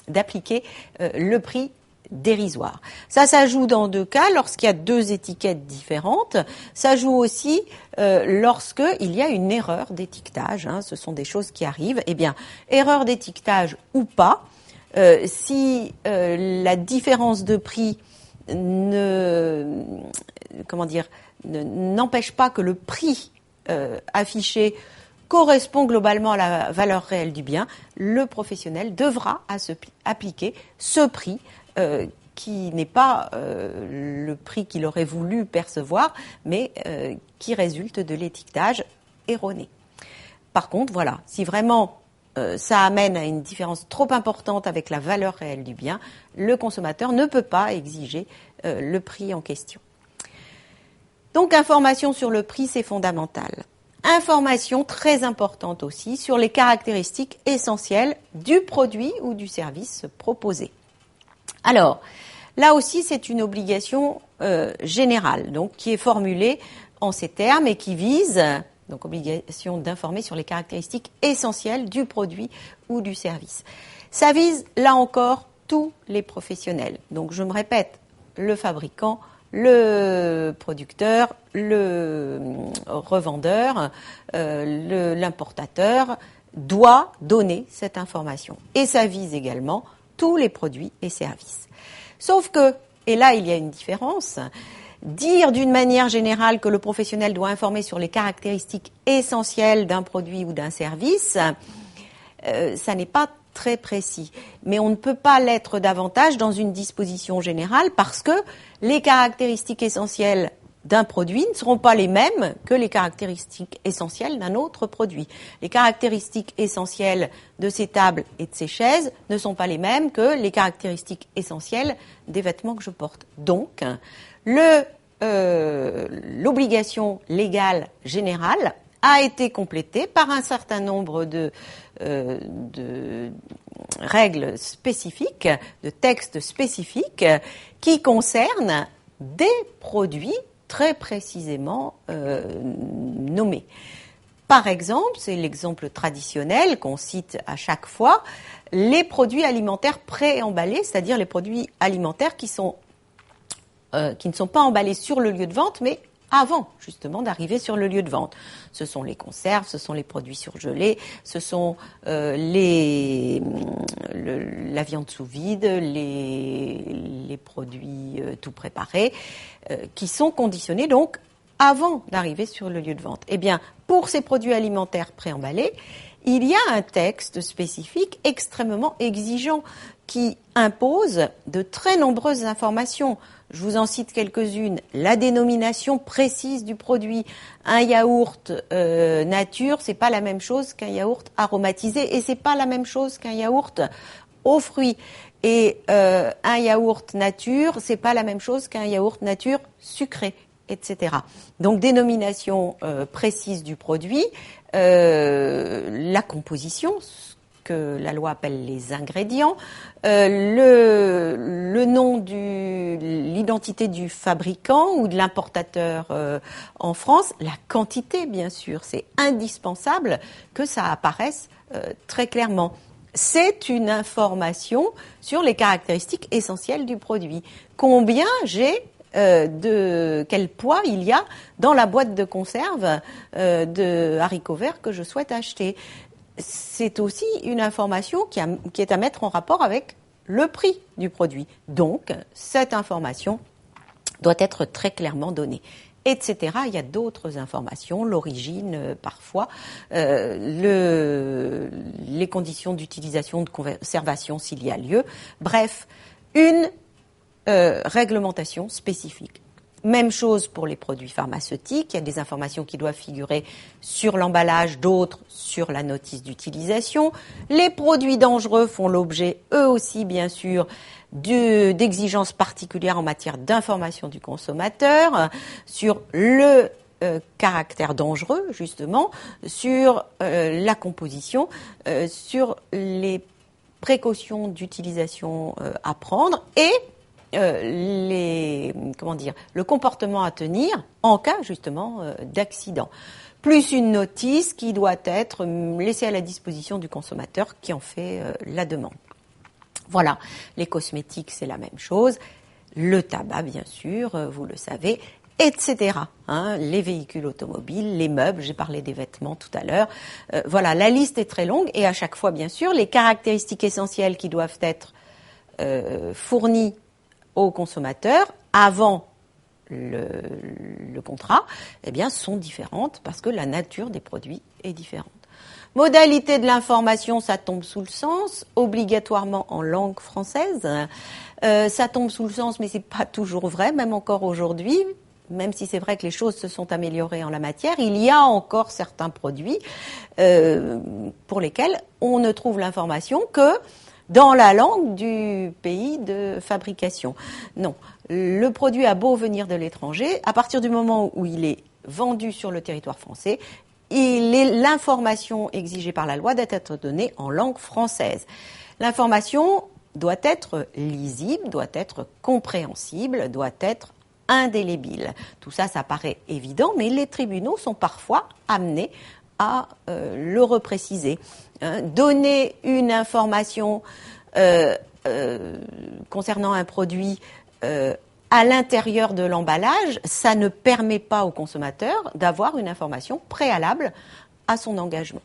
d'appliquer le prix dérisoire. Ça joue dans 2 cas, lorsqu'il y a 2 étiquettes différentes. Ça joue aussi lorsqu'il y a une erreur d'étiquetage. Ce sont des choses qui arrivent. Eh bien, erreur d'étiquetage ou pas, si la différence de prix n'empêche pas que le prix affiché correspond globalement à la valeur réelle du bien, le professionnel devra appliquer ce prix qui n'est pas le prix qu'il aurait voulu percevoir, mais qui résulte de l'étiquetage erroné. Par contre, voilà, si vraiment ça amène à une différence trop importante avec la valeur réelle du bien, le consommateur ne peut pas exiger le prix en question. Donc, information sur le prix, c'est fondamental. Information très importante aussi sur les caractéristiques essentielles du produit ou du service proposé. Alors, là aussi, c'est une obligation générale, donc qui est formulée en ces termes et qui vise, donc obligation d'informer sur les caractéristiques essentielles du produit ou du service. Ça vise, là encore, tous les professionnels. Donc, je me répète, le fabricant, le producteur, le revendeur, l'importateur doit donner cette information. Et ça vise également tous les produits et services. Sauf que, et là il y a une différence, dire d'une manière générale que le professionnel doit informer sur les caractéristiques essentielles d'un produit ou d'un service, ça n'est pas très précis. Mais on ne peut pas l'être davantage dans une disposition générale parce que les caractéristiques essentielles d'un produit ne seront pas les mêmes que les caractéristiques essentielles d'un autre produit. Les caractéristiques essentielles de ces tables et de ces chaises ne sont pas les mêmes que les caractéristiques essentielles des vêtements que je porte. Donc, l'obligation légale générale a été complétée par un certain nombre règles spécifiques, de textes spécifiques qui concernent des produits très précisément nommés. Par exemple, c'est l'exemple traditionnel qu'on cite à chaque fois, les produits alimentaires préemballés, c'est-à-dire les produits alimentaires qui ne sont pas emballés sur le lieu de vente, mais avant justement d'arriver sur le lieu de vente. Ce sont les conserves, ce sont les produits surgelés, ce sont la viande sous vide, les produits tout préparés, qui sont conditionnés donc avant d'arriver sur le lieu de vente. Eh bien, pour ces produits alimentaires préemballés, il y a un texte spécifique extrêmement exigeant qui impose de très nombreuses informations. Je vous en cite quelques-unes. La dénomination précise du produit. Un yaourt nature, c'est pas la même chose qu'un yaourt aromatisé et c'est pas la même chose qu'un yaourt aux fruits. Et un yaourt nature, c'est pas la même chose qu'un yaourt nature sucré, etc. Donc dénomination précise du produit, la composition, que la loi appelle les ingrédients, le nom l'identité du fabricant ou de l'importateur en France, la quantité bien sûr, c'est indispensable que ça apparaisse très clairement. C'est une information sur les caractéristiques essentielles du produit. Combien j'ai quel poids il y a dans la boîte de conserve de haricots verts que je souhaite acheter. C'est aussi une information qui est à mettre en rapport avec le prix du produit. Donc, cette information doit être très clairement donnée, etc. Il y a d'autres informations, l'origine parfois, les conditions d'utilisation, de conservation s'il y a lieu. Bref, une réglementation spécifique. Même chose pour les produits pharmaceutiques, il y a des informations qui doivent figurer sur l'emballage, d'autres sur la notice d'utilisation. Les produits dangereux font l'objet, eux aussi bien sûr, d'exigences particulières en matière d'information du consommateur, sur le caractère dangereux justement, sur la composition, sur les précautions d'utilisation à prendre et le comportement à tenir en cas justement d'accident. Plus une notice qui doit être laissée à la disposition du consommateur qui en fait la demande. Voilà, les cosmétiques c'est la même chose, le tabac bien sûr, vous le savez, etc. Les véhicules automobiles, les meubles, j'ai parlé des vêtements tout à l'heure. Voilà, la liste est très longue et à chaque fois bien sûr les caractéristiques essentielles qui doivent être fournies aux consommateurs avant le contrat, eh bien, sont différentes parce que la nature des produits est différente. Modalité de l'information, ça tombe sous le sens, obligatoirement en langue française. Ça tombe sous le sens, mais c'est pas toujours vrai, même encore aujourd'hui. Même si c'est vrai que les choses se sont améliorées en la matière, il y a encore certains produits pour lesquels on ne trouve l'information que dans la langue du pays de fabrication. Non, le produit a beau venir de l'étranger, à partir du moment où il est vendu sur le territoire français, l'information exigée par la loi doit être donnée en langue française. L'information doit être lisible, doit être compréhensible, doit être indélébile. Tout ça, ça paraît évident, mais les tribunaux sont parfois amenés à le repréciser. Donner une information concernant un produit à l'intérieur de l'emballage, ça ne permet pas au consommateur d'avoir une information préalable à son engagement.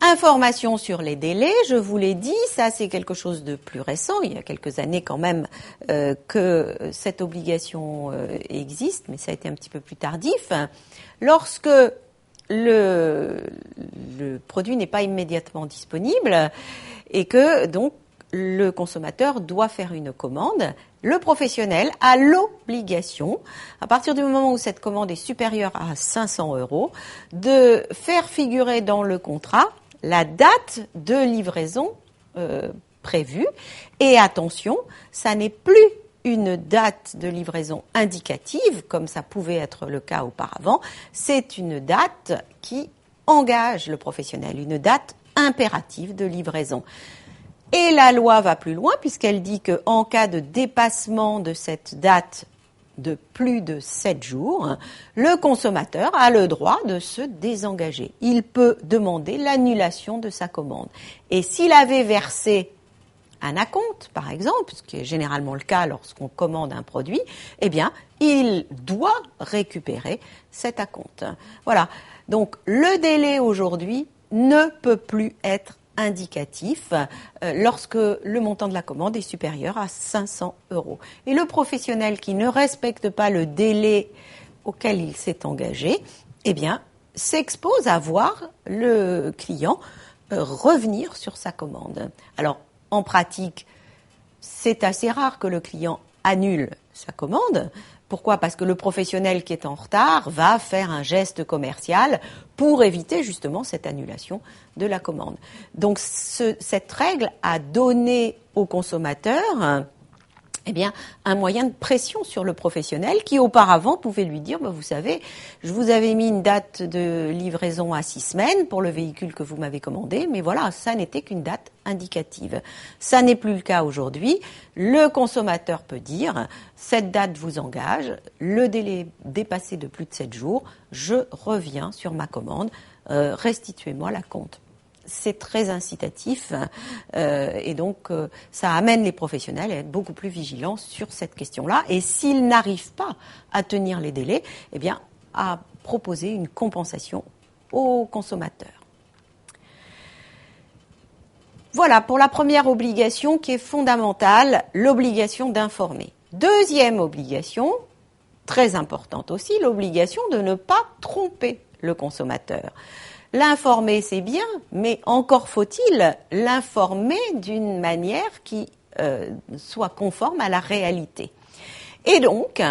Information sur les délais, je vous l'ai dit, ça c'est quelque chose de plus récent, il y a quelques années quand même que cette obligation existe, mais ça a été un petit peu plus tardif. Lorsque le produit n'est pas immédiatement disponible et que donc le consommateur doit faire une commande, le professionnel a l'obligation, à partir du moment où cette commande est supérieure à 500 €, de faire figurer dans le contrat la date de livraison prévue. Et attention, ça n'est plus une date de livraison indicative, comme ça pouvait être le cas auparavant, c'est une date qui engage le professionnel, une date impérative de livraison. Et la loi va plus loin puisqu'elle dit qu'en cas de dépassement de cette date de plus de 7 jours, le consommateur a le droit de se désengager. Il peut demander l'annulation de sa commande. Et s'il avait versé un acompte, par exemple, ce qui est généralement le cas lorsqu'on commande un produit, eh bien, il doit récupérer cet acompte. Voilà. Donc, le délai aujourd'hui ne peut plus être indicatif lorsque le montant de la commande est supérieur à 500 €. Et le professionnel qui ne respecte pas le délai auquel il s'est engagé, eh bien, s'expose à voir le client revenir sur sa commande. Alors, en pratique, c'est assez rare que le client annule sa commande. Pourquoi ? Parce que le professionnel qui est en retard va faire un geste commercial pour éviter justement cette annulation de la commande. Donc cette règle a donné au consommateur un moyen de pression sur le professionnel qui auparavant pouvait lui dire, vous savez, je vous avais mis une date de livraison à 6 semaines pour le véhicule que vous m'avez commandé, mais voilà, ça n'était qu'une date indicative. Ça n'est plus le cas aujourd'hui. Le consommateur peut dire, cette date vous engage, le délai dépassé de plus de 7 jours, je reviens sur ma commande, restituez-moi la compte. C'est très incitatif et donc ça amène les professionnels à être beaucoup plus vigilants sur cette question-là. Et s'ils n'arrivent pas à tenir les délais, eh bien, à proposer une compensation aux consommateurs. Voilà pour la première obligation qui est fondamentale, l'obligation d'informer. Deuxième obligation, très importante aussi, l'obligation de ne pas tromper le consommateur. L'informer, c'est bien, mais encore faut-il l'informer d'une manière qui soit conforme à la réalité. Et donc,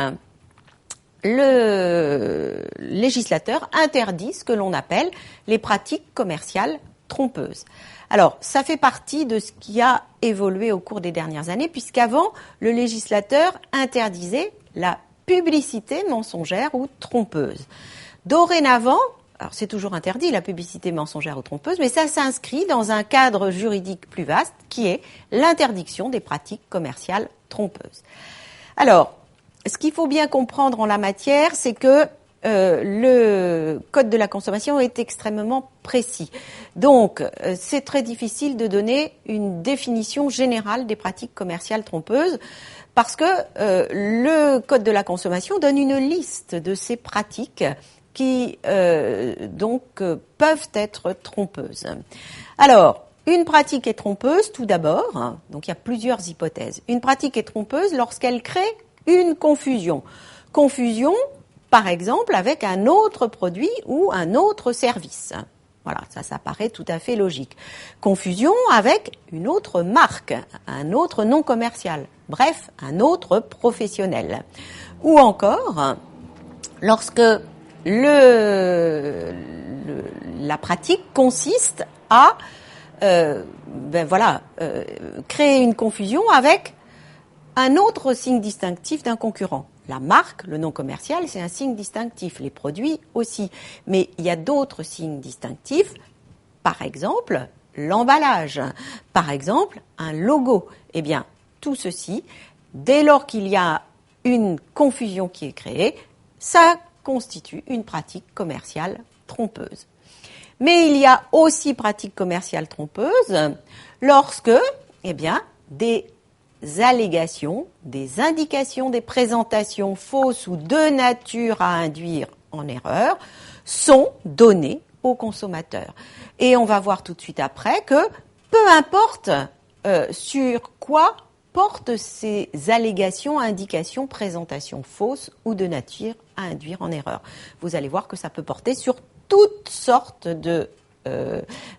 le législateur interdit ce que l'on appelle les pratiques commerciales trompeuses. Alors, ça fait partie de ce qui a évolué au cours des dernières années, puisqu'avant, le législateur interdisait la publicité mensongère ou trompeuse. Dorénavant, alors c'est toujours interdit la publicité mensongère ou trompeuse, mais ça s'inscrit dans un cadre juridique plus vaste qui est l'interdiction des pratiques commerciales trompeuses. Alors, ce qu'il faut bien comprendre en la matière, c'est que le Code de la consommation est extrêmement précis. Donc, c'est très difficile de donner une définition générale des pratiques commerciales trompeuses parce que le Code de la consommation donne une liste de ces pratiques qui peuvent être trompeuses. Alors, une pratique est trompeuse tout d'abord, donc il y a plusieurs hypothèses. Une pratique est trompeuse lorsqu'elle crée une confusion. Confusion, par exemple, avec un autre produit ou un autre service. Voilà, ça paraît tout à fait logique. Confusion avec une autre marque, un autre nom commercial, bref, un autre professionnel. Ou encore, lorsque la pratique consiste à créer une confusion avec un autre signe distinctif d'un concurrent. La marque, le nom commercial, c'est un signe distinctif, les produits aussi. Mais il y a d'autres signes distinctifs, par exemple l'emballage, par exemple un logo. Eh bien, tout ceci, dès lors qu'il y a une confusion qui est créée, ça constitue une pratique commerciale trompeuse. Mais il y a aussi pratique commerciale trompeuse lorsque, des allégations, des indications, des présentations fausses ou de nature à induire en erreur sont données aux consommateurs. Et on va voir tout de suite après que peu importe sur quoi portent ces allégations, indications, présentations fausses ou de nature à induire en erreur. Vous allez voir que ça peut porter sur toutes sortes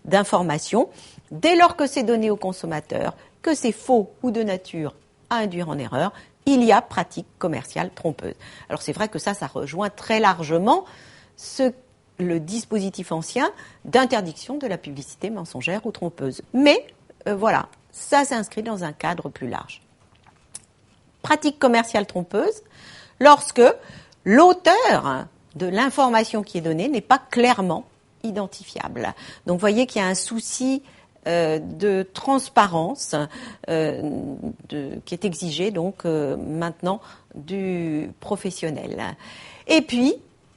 d'informations. Dès lors que c'est donné aux consommateurs, que c'est faux ou de nature à induire en erreur, il y a pratique commerciale trompeuse. Alors c'est vrai que ça rejoint très largement le dispositif ancien d'interdiction de la publicité mensongère ou trompeuse. Mais voilà, ça s'inscrit dans un cadre plus large. Pratique commerciale trompeuse, lorsque l'auteur de l'information qui est donnée n'est pas clairement identifiables. Donc, vous voyez qu'il y a un souci de transparence qui est exigé donc maintenant du professionnel. Et puis,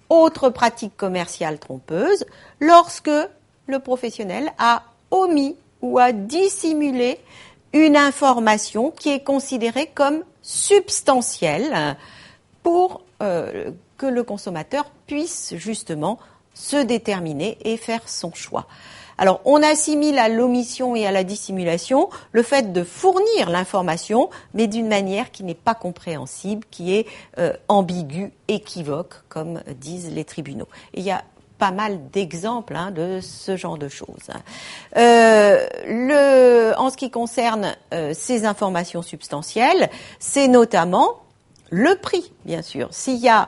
autre pratique commerciale trompeuse, lorsque le professionnel a omis ou a dissimulé une information qui est considérée comme substantielle pour que le consommateur puisse justement se déterminer et faire son choix. Alors, on assimile à l'omission et à la dissimulation le fait de fournir l'information, mais d'une manière qui n'est pas compréhensible, qui est ambiguë, équivoque, comme disent les tribunaux. Et il y a pas mal d'exemples de ce genre de choses. En ce qui concerne ces informations substantielles, c'est notamment le prix, bien sûr. S'il y a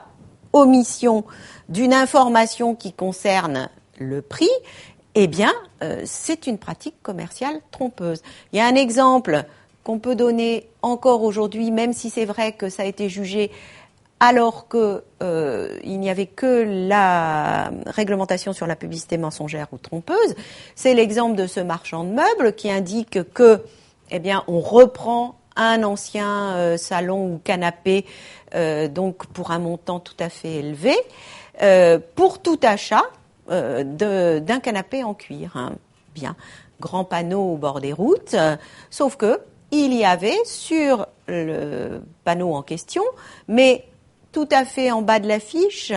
omission d'une information qui concerne le prix, eh bien, c'est une pratique commerciale trompeuse. Il y a un exemple qu'on peut donner encore aujourd'hui, même si c'est vrai que ça a été jugé alors qu'il n'y avait que la réglementation sur la publicité mensongère ou trompeuse. C'est l'exemple de ce marchand de meubles qui indique que, eh bien, on reprend un ancien salon ou canapé, donc pour un montant tout à fait élevé, pour tout achat d'un canapé en cuir. Bien, grand panneau au bord des routes, sauf que il y avait sur le panneau en question, mais tout à fait en bas de l'affiche,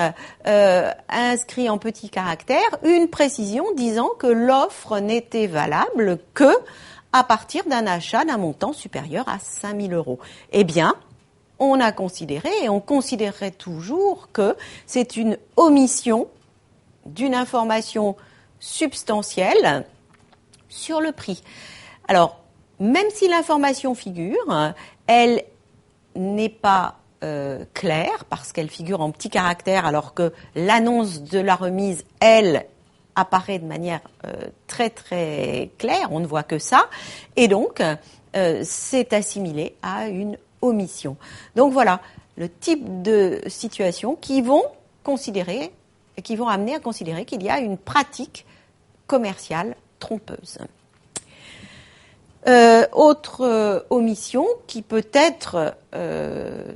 inscrit en petits caractères, une précision disant que l'offre n'était valable que à partir d'un achat d'un montant supérieur à 5 000 €. Eh bien, on a considéré, et on considérerait toujours, que c'est une omission d'une information substantielle sur le prix. Alors, même si l'information figure, elle n'est pas claire parce qu'elle figure en petits caractères alors que l'annonce de la remise, elle, apparaît de manière très très claire, on ne voit que ça, et donc c'est assimilé à une omission. Donc voilà le type de situations qui vont amener à considérer qu'il y a une pratique commerciale trompeuse. Autre omission qui peut être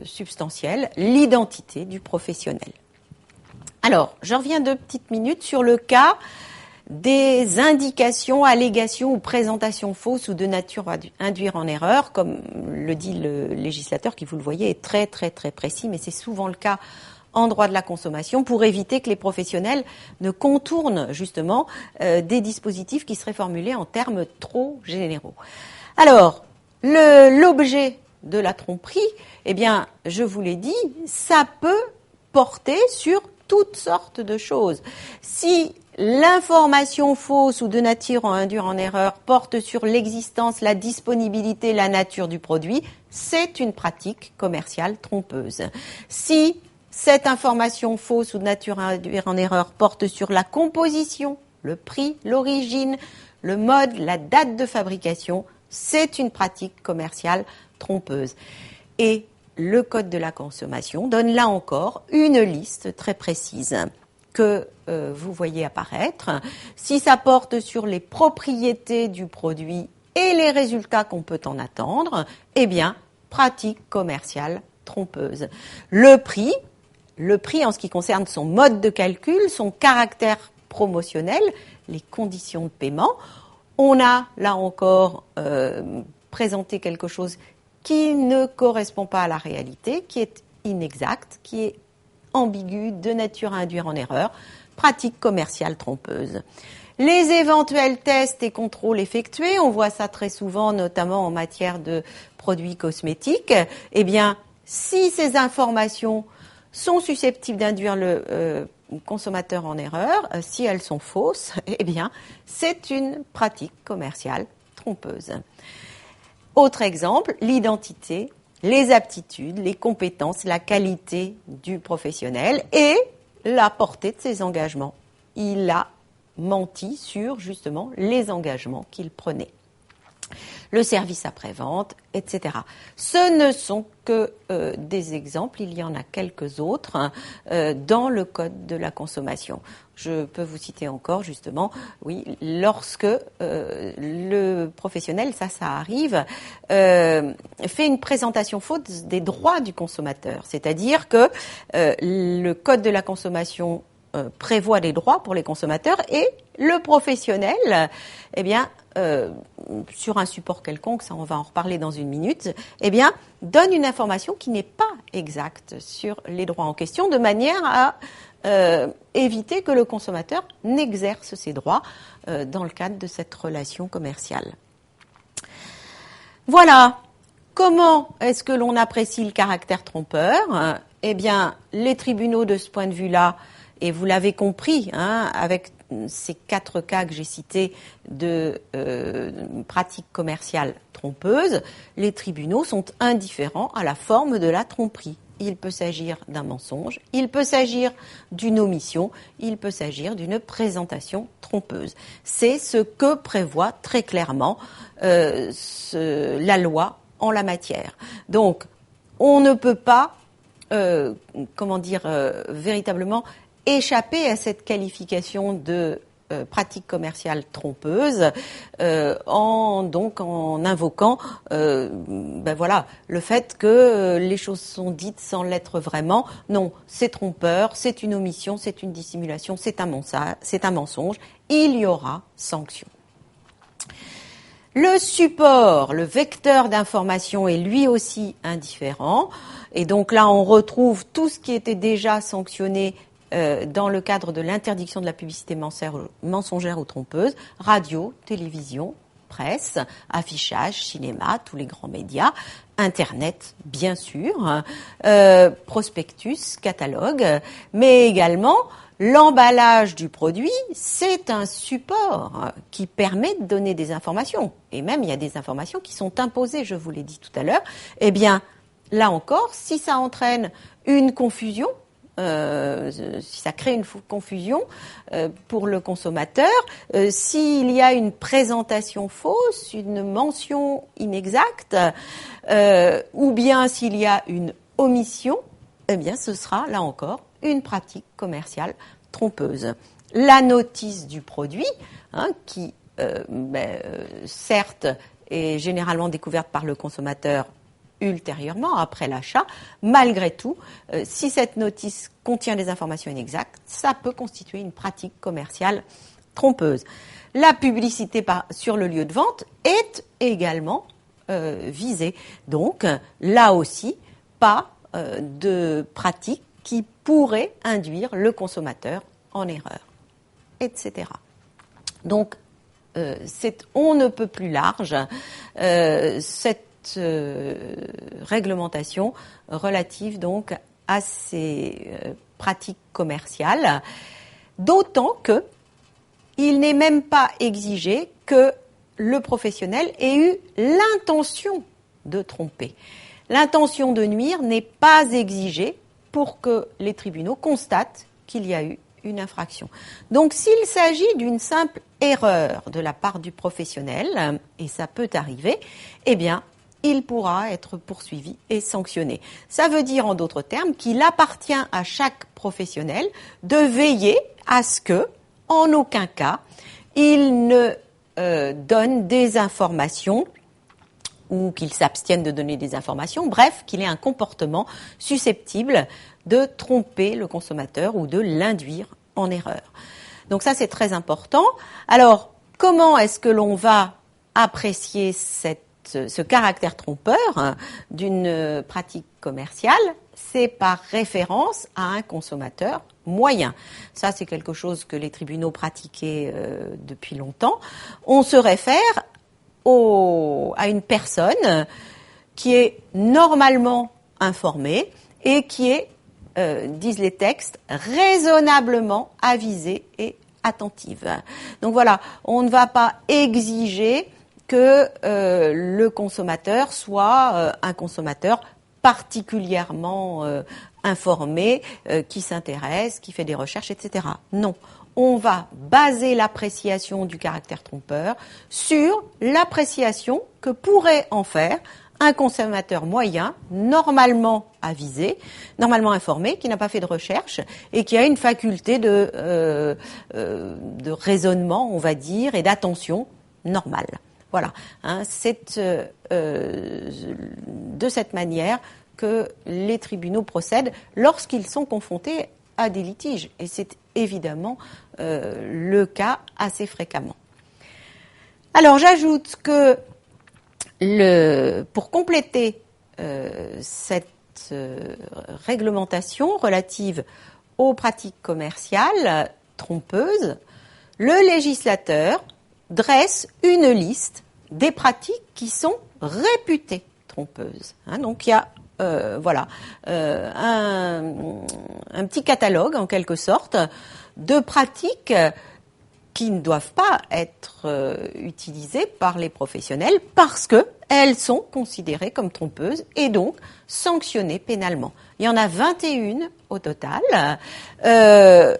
substantielle, l'identité du professionnel. Alors, je reviens 2 petites minutes sur le cas des indications, allégations ou présentations fausses ou de nature à induire en erreur, comme le dit le législateur, qui, vous le voyez, est très très très précis, mais c'est souvent le cas en droit de la consommation, pour éviter que les professionnels ne contournent justement des dispositifs qui seraient formulés en termes trop généraux. Alors, l'objet de la tromperie, eh bien, je vous l'ai dit, ça peut porter sur toutes sortes de choses. Si l'information fausse ou de nature à induire en erreur porte sur l'existence, la disponibilité, la nature du produit, c'est une pratique commerciale trompeuse. Si cette information fausse ou de nature à induire en erreur porte sur la composition, le prix, l'origine, le mode, la date de fabrication, c'est une pratique commerciale trompeuse. Et le Code de la consommation donne là encore une liste très précise que vous voyez apparaître. Si ça porte sur les propriétés du produit et les résultats qu'on peut en attendre, eh bien, pratique commerciale trompeuse. Le prix en ce qui concerne son mode de calcul, son caractère promotionnel, les conditions de paiement. On a, là encore, présenté quelque chose qui ne correspond pas à la réalité, qui est inexact, qui est ambigu, de nature à induire en erreur, pratique commerciale trompeuse. Les éventuels tests et contrôles effectués, on voit ça très souvent, notamment en matière de produits cosmétiques, eh bien, si ces informations sont susceptibles d'induire le consommateur en erreur, si elles sont fausses, eh bien, c'est une pratique commerciale trompeuse. Autre exemple, l'identité, les aptitudes, les compétences, la qualité du professionnel et la portée de ses engagements. Il a menti sur, justement, les engagements qu'il prenait. le service après-vente, etc. Ce ne sont que des exemples, il y en a quelques autres dans le Code de la consommation. Je peux vous citer encore justement, oui, lorsque le professionnel, ça arrive, fait une présentation fausse des droits du consommateur. C'est-à-dire que le Code de la consommation prévoit des droits pour les consommateurs et le professionnel, eh bien, sur un support quelconque, ça on va en reparler dans une minute, eh bien, donne une information qui n'est pas exacte sur les droits en question, de manière à éviter que le consommateur n'exerce ses droits dans le cadre de cette relation commerciale. Voilà. Comment est-ce que l'on apprécie le caractère trompeur ? Eh bien, les tribunaux de ce point de vue-là, et vous l'avez compris, avec ces 4 cas que j'ai cités de pratiques commerciales trompeuses, les tribunaux sont indifférents à la forme de la tromperie. Il peut s'agir d'un mensonge, il peut s'agir d'une omission, il peut s'agir d'une présentation trompeuse. C'est ce que prévoit très clairement la loi en la matière. Donc, on ne peut pas, véritablement échapper à cette qualification de pratique commerciale trompeuse en invoquant le fait que les choses sont dites sans l'être vraiment. Non, c'est trompeur, c'est une omission, c'est une dissimulation, c'est un mensonge. Il y aura sanction. Le support, le vecteur d'information est lui aussi indifférent. Et donc là, on retrouve tout ce qui était déjà sanctionné dans le cadre de l'interdiction de la publicité mensongère ou trompeuse, radio, télévision, presse, affichage, cinéma, tous les grands médias, Internet, bien sûr, prospectus, catalogue, mais également l'emballage du produit, c'est un support qui permet de donner des informations. Et même, il y a des informations qui sont imposées, je vous l'ai dit tout à l'heure. Eh bien, là encore, si ça entraîne une confusion, si ça crée une confusion pour le consommateur, s'il y a une présentation fausse, une mention inexacte, ou bien s'il y a une omission, eh bien ce sera là encore une pratique commerciale trompeuse. La notice du produit, qui certes est généralement découverte par le consommateur ultérieurement, après l'achat, malgré tout, si cette notice contient des informations inexactes, ça peut constituer une pratique commerciale trompeuse. La publicité sur le lieu de vente est également visée. Donc, là aussi, pas de pratique qui pourrait induire le consommateur en erreur, etc. Donc, on ne peut plus large. Cette réglementation relative donc à ces pratiques commerciales, d'autant que il n'est même pas exigé que le professionnel ait eu l'intention de tromper. L'intention de nuire n'est pas exigée pour que les tribunaux constatent qu'il y a eu une infraction. Donc, s'il s'agit d'une simple erreur de la part du professionnel, et ça peut arriver, eh bien, il pourra être poursuivi et sanctionné. Ça veut dire, en d'autres termes, qu'il appartient à chaque professionnel de veiller à ce que, en aucun cas, il ne donne des informations ou qu'il s'abstienne de donner des informations, bref, qu'il ait un comportement susceptible de tromper le consommateur ou de l'induire en erreur. Donc ça, c'est très important. Alors, comment est-ce que l'on va apprécier ce caractère trompeur d'une pratique commerciale? C'est par référence à un consommateur moyen. Ça, c'est quelque chose que les tribunaux pratiquaient depuis longtemps. On se réfère à une personne qui est normalement informée et qui est, disent les textes, raisonnablement avisée et attentive. Donc voilà, on ne va pas exiger que le consommateur soit un consommateur particulièrement informé, qui s'intéresse, qui fait des recherches, etc. Non, on va baser l'appréciation du caractère trompeur sur l'appréciation que pourrait en faire un consommateur moyen, normalement avisé, normalement informé, qui n'a pas fait de recherche et qui a une faculté de raisonnement, on va dire, et d'attention normale. Voilà, hein, c'est de cette manière que les tribunaux procèdent lorsqu'ils sont confrontés à des litiges. Et c'est évidemment le cas assez fréquemment. Alors j'ajoute que pour compléter cette réglementation relative aux pratiques commerciales trompeuses, le législateur dresse une liste des pratiques qui sont réputées trompeuses. Hein, donc il y a un petit catalogue en quelque sorte de pratiques qui ne doivent pas être utilisées par les professionnels parce qu'elles sont considérées comme trompeuses et donc sanctionnées pénalement. Il y en a 21 au total. La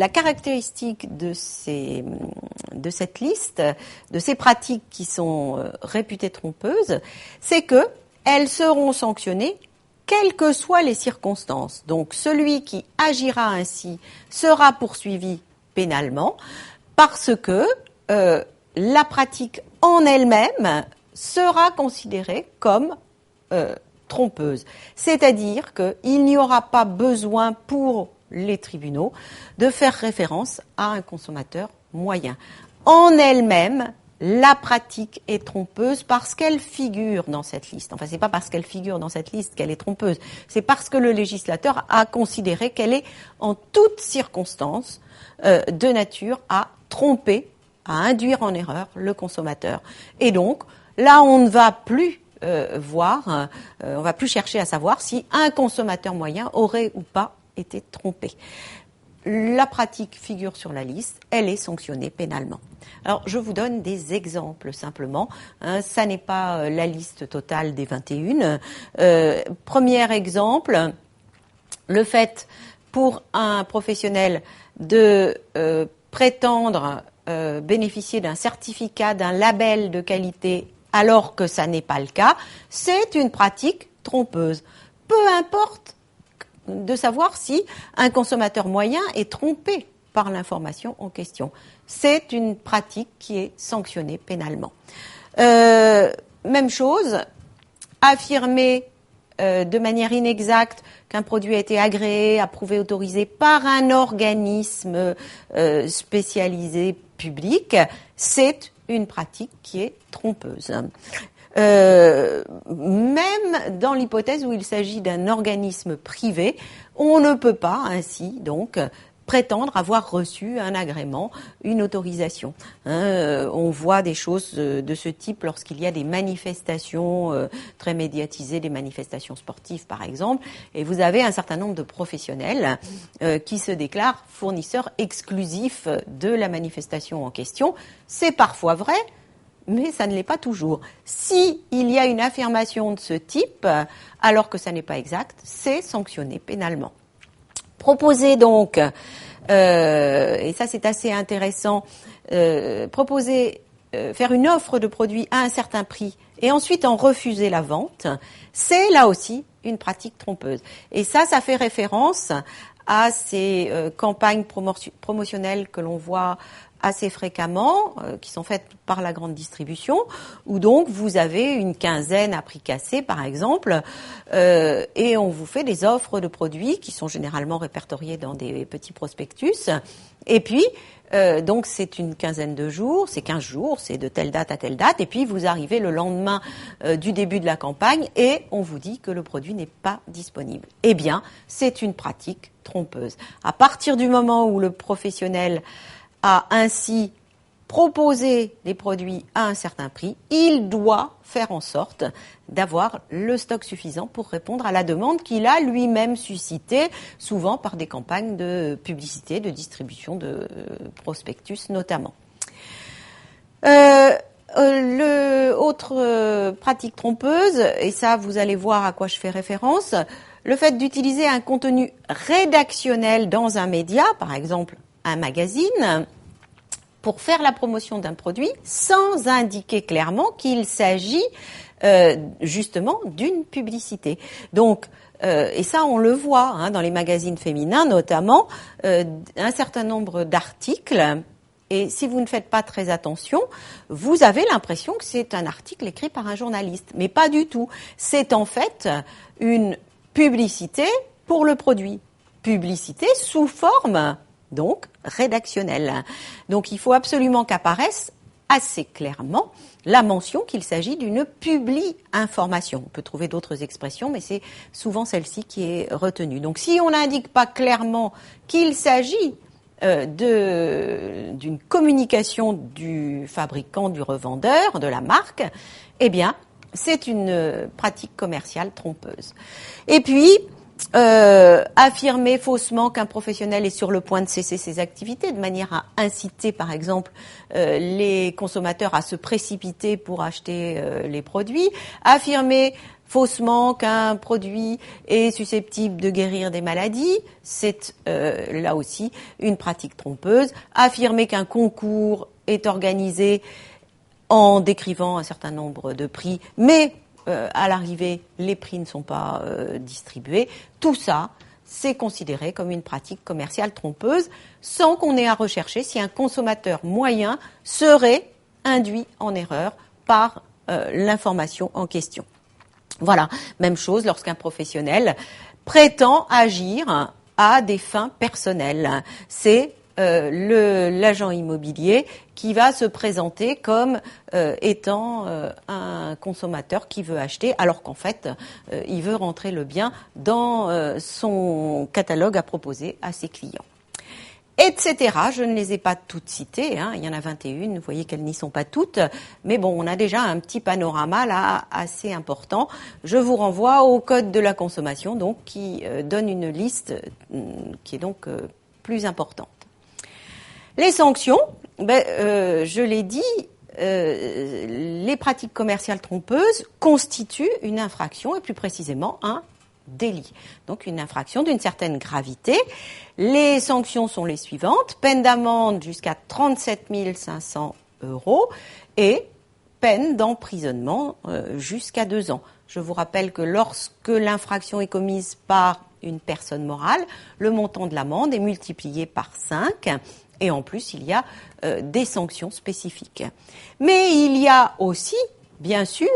caractéristique de cette liste, de ces pratiques qui sont réputées trompeuses, c'est qu'elles seront sanctionnées quelles que soient les circonstances. Donc celui qui agira ainsi sera poursuivi pénalement parce que la pratique en elle-même sera considérée comme trompeuse. C'est-à-dire qu'il n'y aura pas besoin pour les tribunaux de faire référence à un consommateur moyen. En elle-même, la pratique est trompeuse parce qu'elle figure dans cette liste. Enfin, c'est pas parce qu'elle figure dans cette liste qu'elle est trompeuse. C'est parce que le législateur a considéré qu'elle est en toutes circonstances de nature à tromper, à induire en erreur le consommateur. Et donc, là, on ne va plus on va plus chercher à savoir si un consommateur moyen aurait ou pas été trompé. La pratique figure sur la liste, elle est sanctionnée pénalement. Alors, je vous donne des exemples simplement. Hein, ça n'est pas la liste totale des 21. Premier exemple, le fait pour un professionnel de prétendre bénéficier d'un certificat, d'un label de qualité alors que ça n'est pas le cas, c'est une pratique trompeuse. Peu importe de savoir si un consommateur moyen est trompé par l'information en question. C'est une pratique qui est sanctionnée pénalement. Même chose, affirmer de manière inexacte qu'un produit a été agréé, approuvé, autorisé par un organisme spécialisé public, c'est une pratique qui est trompeuse. Même dans l'hypothèse où il s'agit d'un organisme privé, on ne peut pas ainsi donc prétendre avoir reçu un agrément, une autorisation. On voit des choses de ce type lorsqu'il y a des manifestations très médiatisées, des manifestations sportives par exemple, et vous avez un certain nombre de professionnels qui se déclarent fournisseurs exclusifs de la manifestation en question. C'est parfois vrai, mais ça ne l'est pas toujours. Si il y a une affirmation de ce type, alors que ça n'est pas exact, c'est sanctionné pénalement. Proposer donc, et ça c'est assez intéressant, faire une offre de produit à un certain prix et ensuite en refuser la vente, c'est là aussi une pratique trompeuse. Et ça fait référence à ces campagnes promotionnelles que l'on voit assez fréquemment, qui sont faites par la grande distribution, où donc vous avez une quinzaine à prix cassé, par exemple, et on vous fait des offres de produits qui sont généralement répertoriés dans des petits prospectus. Et puis, donc c'est une quinzaine de jours, c'est 15 jours, c'est de telle date à telle date, et puis vous arrivez le lendemain du début de la campagne et on vous dit que le produit n'est pas disponible. Eh bien, c'est une pratique trompeuse. À partir du moment où le professionnel a ainsi proposé des produits à un certain prix, il doit faire en sorte d'avoir le stock suffisant pour répondre à la demande qu'il a lui-même suscitée, souvent par des campagnes de publicité, de distribution de prospectus notamment. Autre pratique trompeuse, et ça vous allez voir à quoi je fais référence, le fait d'utiliser un contenu rédactionnel dans un média, par exemple un magazine pour faire la promotion d'un produit sans indiquer clairement qu'il s'agit justement d'une publicité. Donc, et ça, on le voit dans les magazines féminins, notamment, un certain nombre d'articles. Et si vous ne faites pas très attention, vous avez l'impression que c'est un article écrit par un journaliste. Mais pas du tout. C'est en fait une publicité pour le produit. Publicité sous forme, donc, rédactionnelle. Donc, il faut absolument qu'apparaisse assez clairement la mention qu'il s'agit d'une publi-information. On peut trouver d'autres expressions, mais c'est souvent celle-ci qui est retenue. Donc, si on n'indique pas clairement qu'il s'agit d'une communication du fabricant, du revendeur, de la marque, eh bien, c'est une pratique commerciale trompeuse. Et puis, affirmer faussement qu'un professionnel est sur le point de cesser ses activités, de manière à inciter, par exemple, les consommateurs à se précipiter pour acheter les produits. Affirmer faussement qu'un produit est susceptible de guérir des maladies, c'est là aussi une pratique trompeuse. Affirmer qu'un concours est organisé en décrivant un certain nombre de prix, mais à l'arrivée, les prix ne sont pas distribués. Tout ça, c'est considéré comme une pratique commerciale trompeuse, sans qu'on ait à rechercher si un consommateur moyen serait induit en erreur par l'information en question. Voilà, même chose lorsqu'un professionnel prétend agir à des fins personnelles. C'est l'agent immobilier qui va se présenter comme étant un consommateur qui veut acheter, alors qu'en fait, il veut rentrer le bien dans son catalogue à proposer à ses clients. Etc. Je ne les ai pas toutes citées, il y en a 21, vous voyez qu'elles n'y sont pas toutes, mais bon, on a déjà un petit panorama là assez important. Je vous renvoie au Code de la consommation, donc qui donne une liste qui est donc plus importante. Les sanctions, je l'ai dit, les pratiques commerciales trompeuses constituent une infraction et plus précisément un délit. Donc une infraction d'une certaine gravité. Les sanctions sont les suivantes. Peine d'amende jusqu'à 37 500 € et peine d'emprisonnement jusqu'à 2 ans. Je vous rappelle que lorsque l'infraction est commise par une personne morale, le montant de l'amende est multiplié par 5 et en plus il y a des sanctions spécifiques. Mais il y a aussi, bien sûr,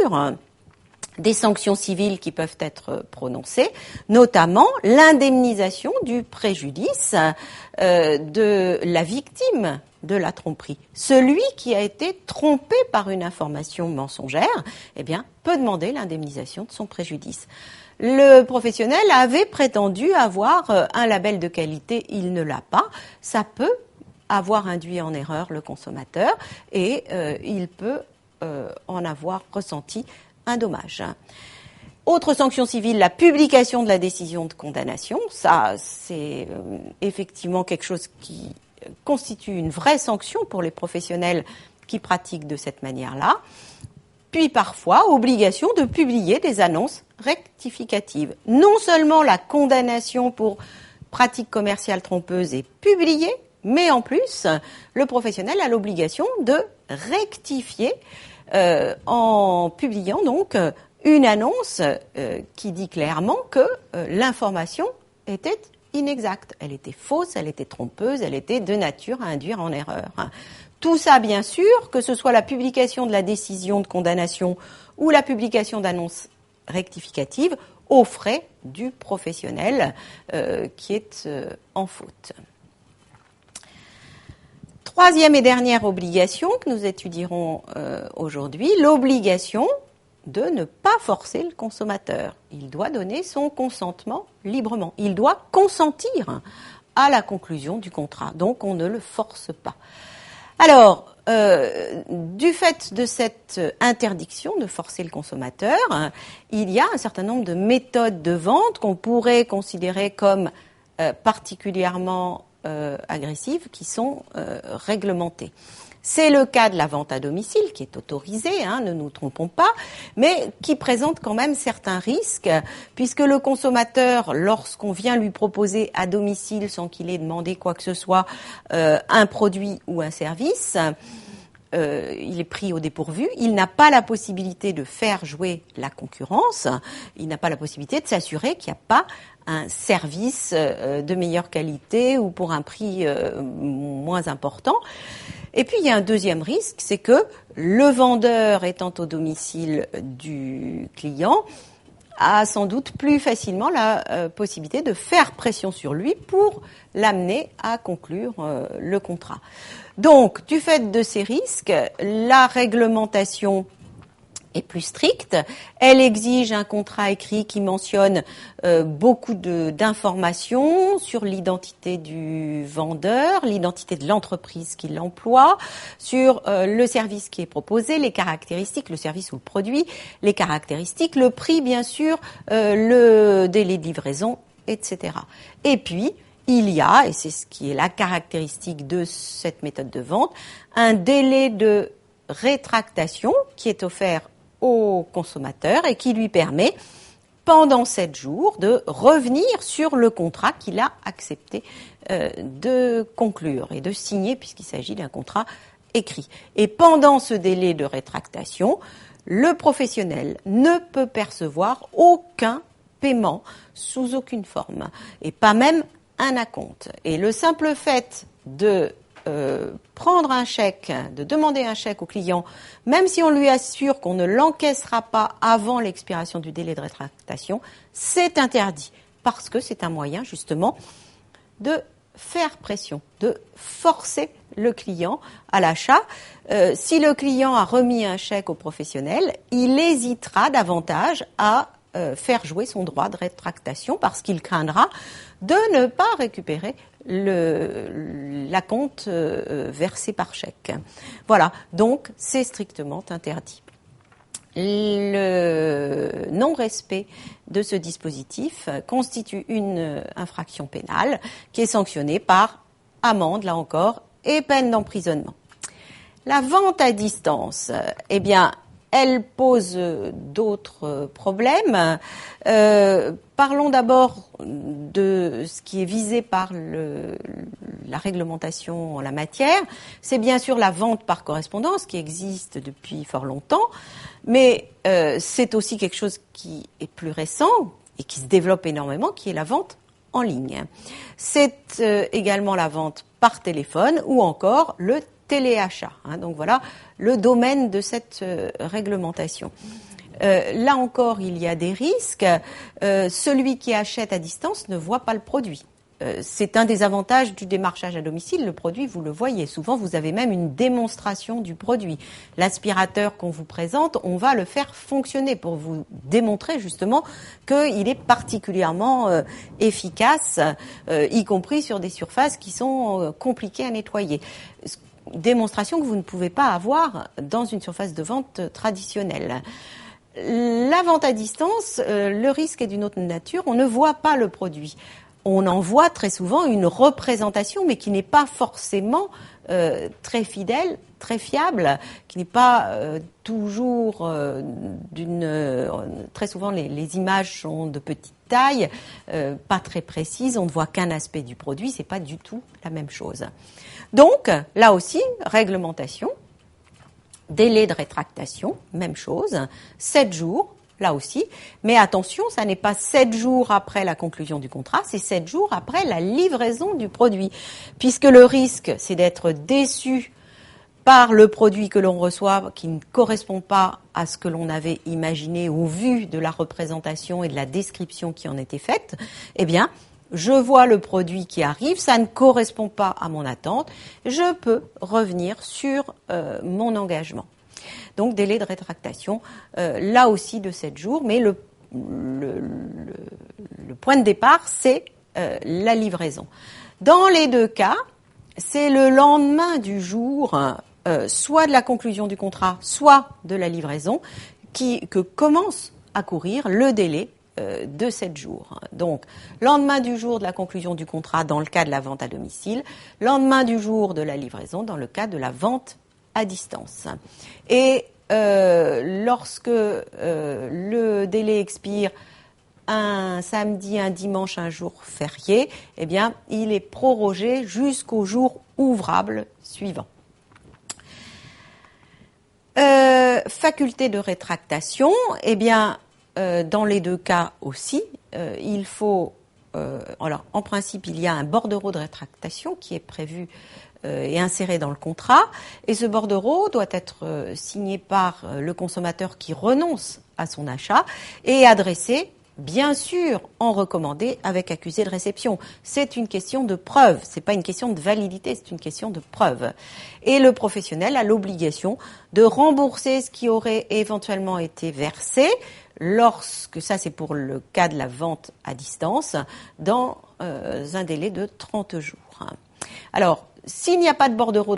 des sanctions civiles qui peuvent être prononcées, notamment l'indemnisation du préjudice de la victime de la tromperie. Celui qui a été trompé par une information mensongère, peut demander l'indemnisation de son préjudice. Le professionnel avait prétendu avoir un label de qualité, il ne l'a pas. Ça peut avoir induit en erreur le consommateur et il peut en avoir ressenti un dommage. Autre sanction civile, la publication de la décision de condamnation. Ça, c'est effectivement quelque chose qui constitue une vraie sanction pour les professionnels qui pratiquent de cette manière-là. Puis parfois, obligation de publier des annonces rectificatives. Non seulement la condamnation pour pratique commerciale trompeuse est publiée, mais en plus, le professionnel a l'obligation de rectifier en publiant donc une annonce qui dit clairement que l'information était inexacte. Elle était fausse, elle était trompeuse, elle était de nature à induire en erreur. Tout ça, bien sûr, que ce soit la publication de la décision de condamnation ou la publication d'annonces rectificatives, aux frais du professionnel qui est en faute. Troisième et dernière obligation que nous étudierons aujourd'hui, l'obligation de ne pas forcer le consommateur. Il doit donner son consentement librement. Il doit consentir à la conclusion du contrat. Donc, on ne le force pas. Alors, du fait de cette interdiction de forcer le consommateur, il y a un certain nombre de méthodes de vente qu'on pourrait considérer comme particulièrement agressives qui sont réglementées. C'est le cas de la vente à domicile, qui est autorisée, ne nous trompons pas, mais qui présente quand même certains risques, puisque le consommateur, lorsqu'on vient lui proposer à domicile, sans qu'il ait demandé quoi que ce soit, un produit ou un service, il est pris au dépourvu, il n'a pas la possibilité de faire jouer la concurrence, il n'a pas la possibilité de s'assurer qu'il n'y a pas un service de meilleure qualité ou pour un prix moins important. Et puis, il y a un deuxième risque, c'est que le vendeur étant au domicile du client a sans doute plus facilement la possibilité de faire pression sur lui pour l'amener à conclure le contrat. Donc, du fait de ces risques, la réglementation est plus stricte. Elle exige un contrat écrit qui mentionne beaucoup d'informations sur l'identité du vendeur, l'identité de l'entreprise qui l'emploie, sur le service qui est proposé, les caractéristiques, le service ou le produit, les caractéristiques, le prix bien sûr, le délai de livraison, etc. Et puis, il y a, et c'est ce qui est la caractéristique de cette méthode de vente, un délai de rétractation qui est offert au consommateur et qui lui permet, pendant 7 jours, de revenir sur le contrat qu'il a accepté de conclure et de signer, puisqu'il s'agit d'un contrat écrit. Et pendant ce délai de rétractation, le professionnel ne peut percevoir aucun paiement sous aucune forme, et pas même un acompte. Et le simple fait de prendre un chèque, de demander un chèque au client, même si on lui assure qu'on ne l'encaissera pas avant l'expiration du délai de rétractation, c'est interdit, parce que c'est un moyen justement de faire pression, de forcer le client à l'achat. Si le client a remis un chèque au professionnel, il hésitera davantage à faire jouer son droit de rétractation parce qu'il craindra de ne pas récupérer l'acompte versé par chèque. Voilà, donc c'est strictement interdit. Le non-respect de ce dispositif constitue une infraction pénale qui est sanctionnée par amende, là encore, et peine d'emprisonnement. La vente à distance, eh bien, elle pose d'autres problèmes. Parlons d'abord de ce qui est visé par la réglementation en la matière. C'est bien sûr la vente par correspondance qui existe depuis fort longtemps, mais c'est aussi quelque chose qui est plus récent et qui se développe énormément, qui est la vente en ligne. C'est également la vente par téléphone ou encore le téléachat. Donc voilà le domaine de cette réglementation. Là encore, il y a des risques. Celui qui achète à distance ne voit pas le produit. C'est un des avantages du démarchage à domicile. Le produit, vous le voyez. Souvent, vous avez même une démonstration du produit. L'aspirateur qu'on vous présente, on va le faire fonctionner pour vous démontrer justement qu'il est particulièrement efficace, y compris sur des surfaces qui sont compliquées à nettoyer. Démonstration que vous ne pouvez pas avoir dans une surface de vente traditionnelle. La vente à distance, le risque est d'une autre nature. On ne voit pas le produit. On en voit très souvent une représentation, mais qui n'est pas forcément très fidèle, très fiable, qui n'est pas toujours très souvent, les images sont de petite taille, pas très précises. On ne voit qu'un aspect du produit. C'est pas du tout la même chose. Donc, là aussi, réglementation, délai de rétractation, même chose, 7 jours, là aussi. Mais attention, ça n'est pas 7 jours après la conclusion du contrat, c'est 7 jours après la livraison du produit. Puisque le risque, c'est d'être déçu par le produit que l'on reçoit qui ne correspond pas à ce que l'on avait imaginé au vu de la représentation et de la description qui en était faite, eh bien, je vois le produit qui arrive, ça ne correspond pas à mon attente, je peux revenir sur mon engagement. Donc, délai de rétractation, là aussi de 7 jours, mais le point de départ, c'est la livraison. Dans les deux cas, c'est le lendemain du jour, soit de la conclusion du contrat, soit de la livraison, que commence à courir le délai de 7 jours. Donc, lendemain du jour de la conclusion du contrat dans le cas de la vente à domicile, lendemain du jour de la livraison dans le cas de la vente à distance. Et lorsque le délai expire un samedi, un dimanche, un jour férié, eh bien, il est prorogé jusqu'au jour ouvrable suivant. Faculté de rétractation, eh bien, dans les deux cas aussi, il faut... alors, en principe, il y a un bordereau de rétractation qui est prévu et inséré dans le contrat. Et ce bordereau doit être signé par le consommateur qui renonce à son achat et adressé, bien sûr, en recommandé avec accusé de réception. C'est une question de preuve, c'est pas une question de validité, c'est une question de preuve. Et le professionnel a l'obligation de rembourser ce qui aurait éventuellement été versé lorsque, ça c'est pour le cas de la vente à distance, dans un délai de 30 jours. Alors, s'il n'y a pas de bordereau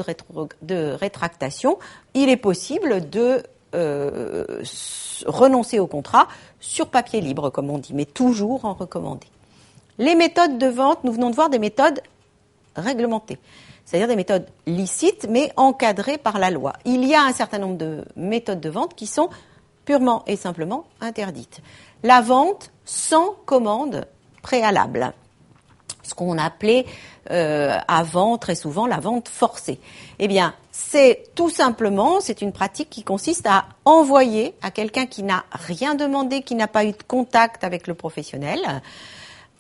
de rétractation, il est possible de renoncer au contrat sur papier libre, comme on dit, mais toujours en recommandé. Les méthodes de vente, nous venons de voir des méthodes réglementées, c'est-à-dire des méthodes licites, mais encadrées par la loi. Il y a un certain nombre de méthodes de vente qui sont purement et simplement interdites. La vente sans commande préalable, ce qu'on appelait avant très souvent la vente forcée. Eh bien, c'est tout simplement, c'est une pratique qui consiste à envoyer à quelqu'un qui n'a rien demandé, qui n'a pas eu de contact avec le professionnel,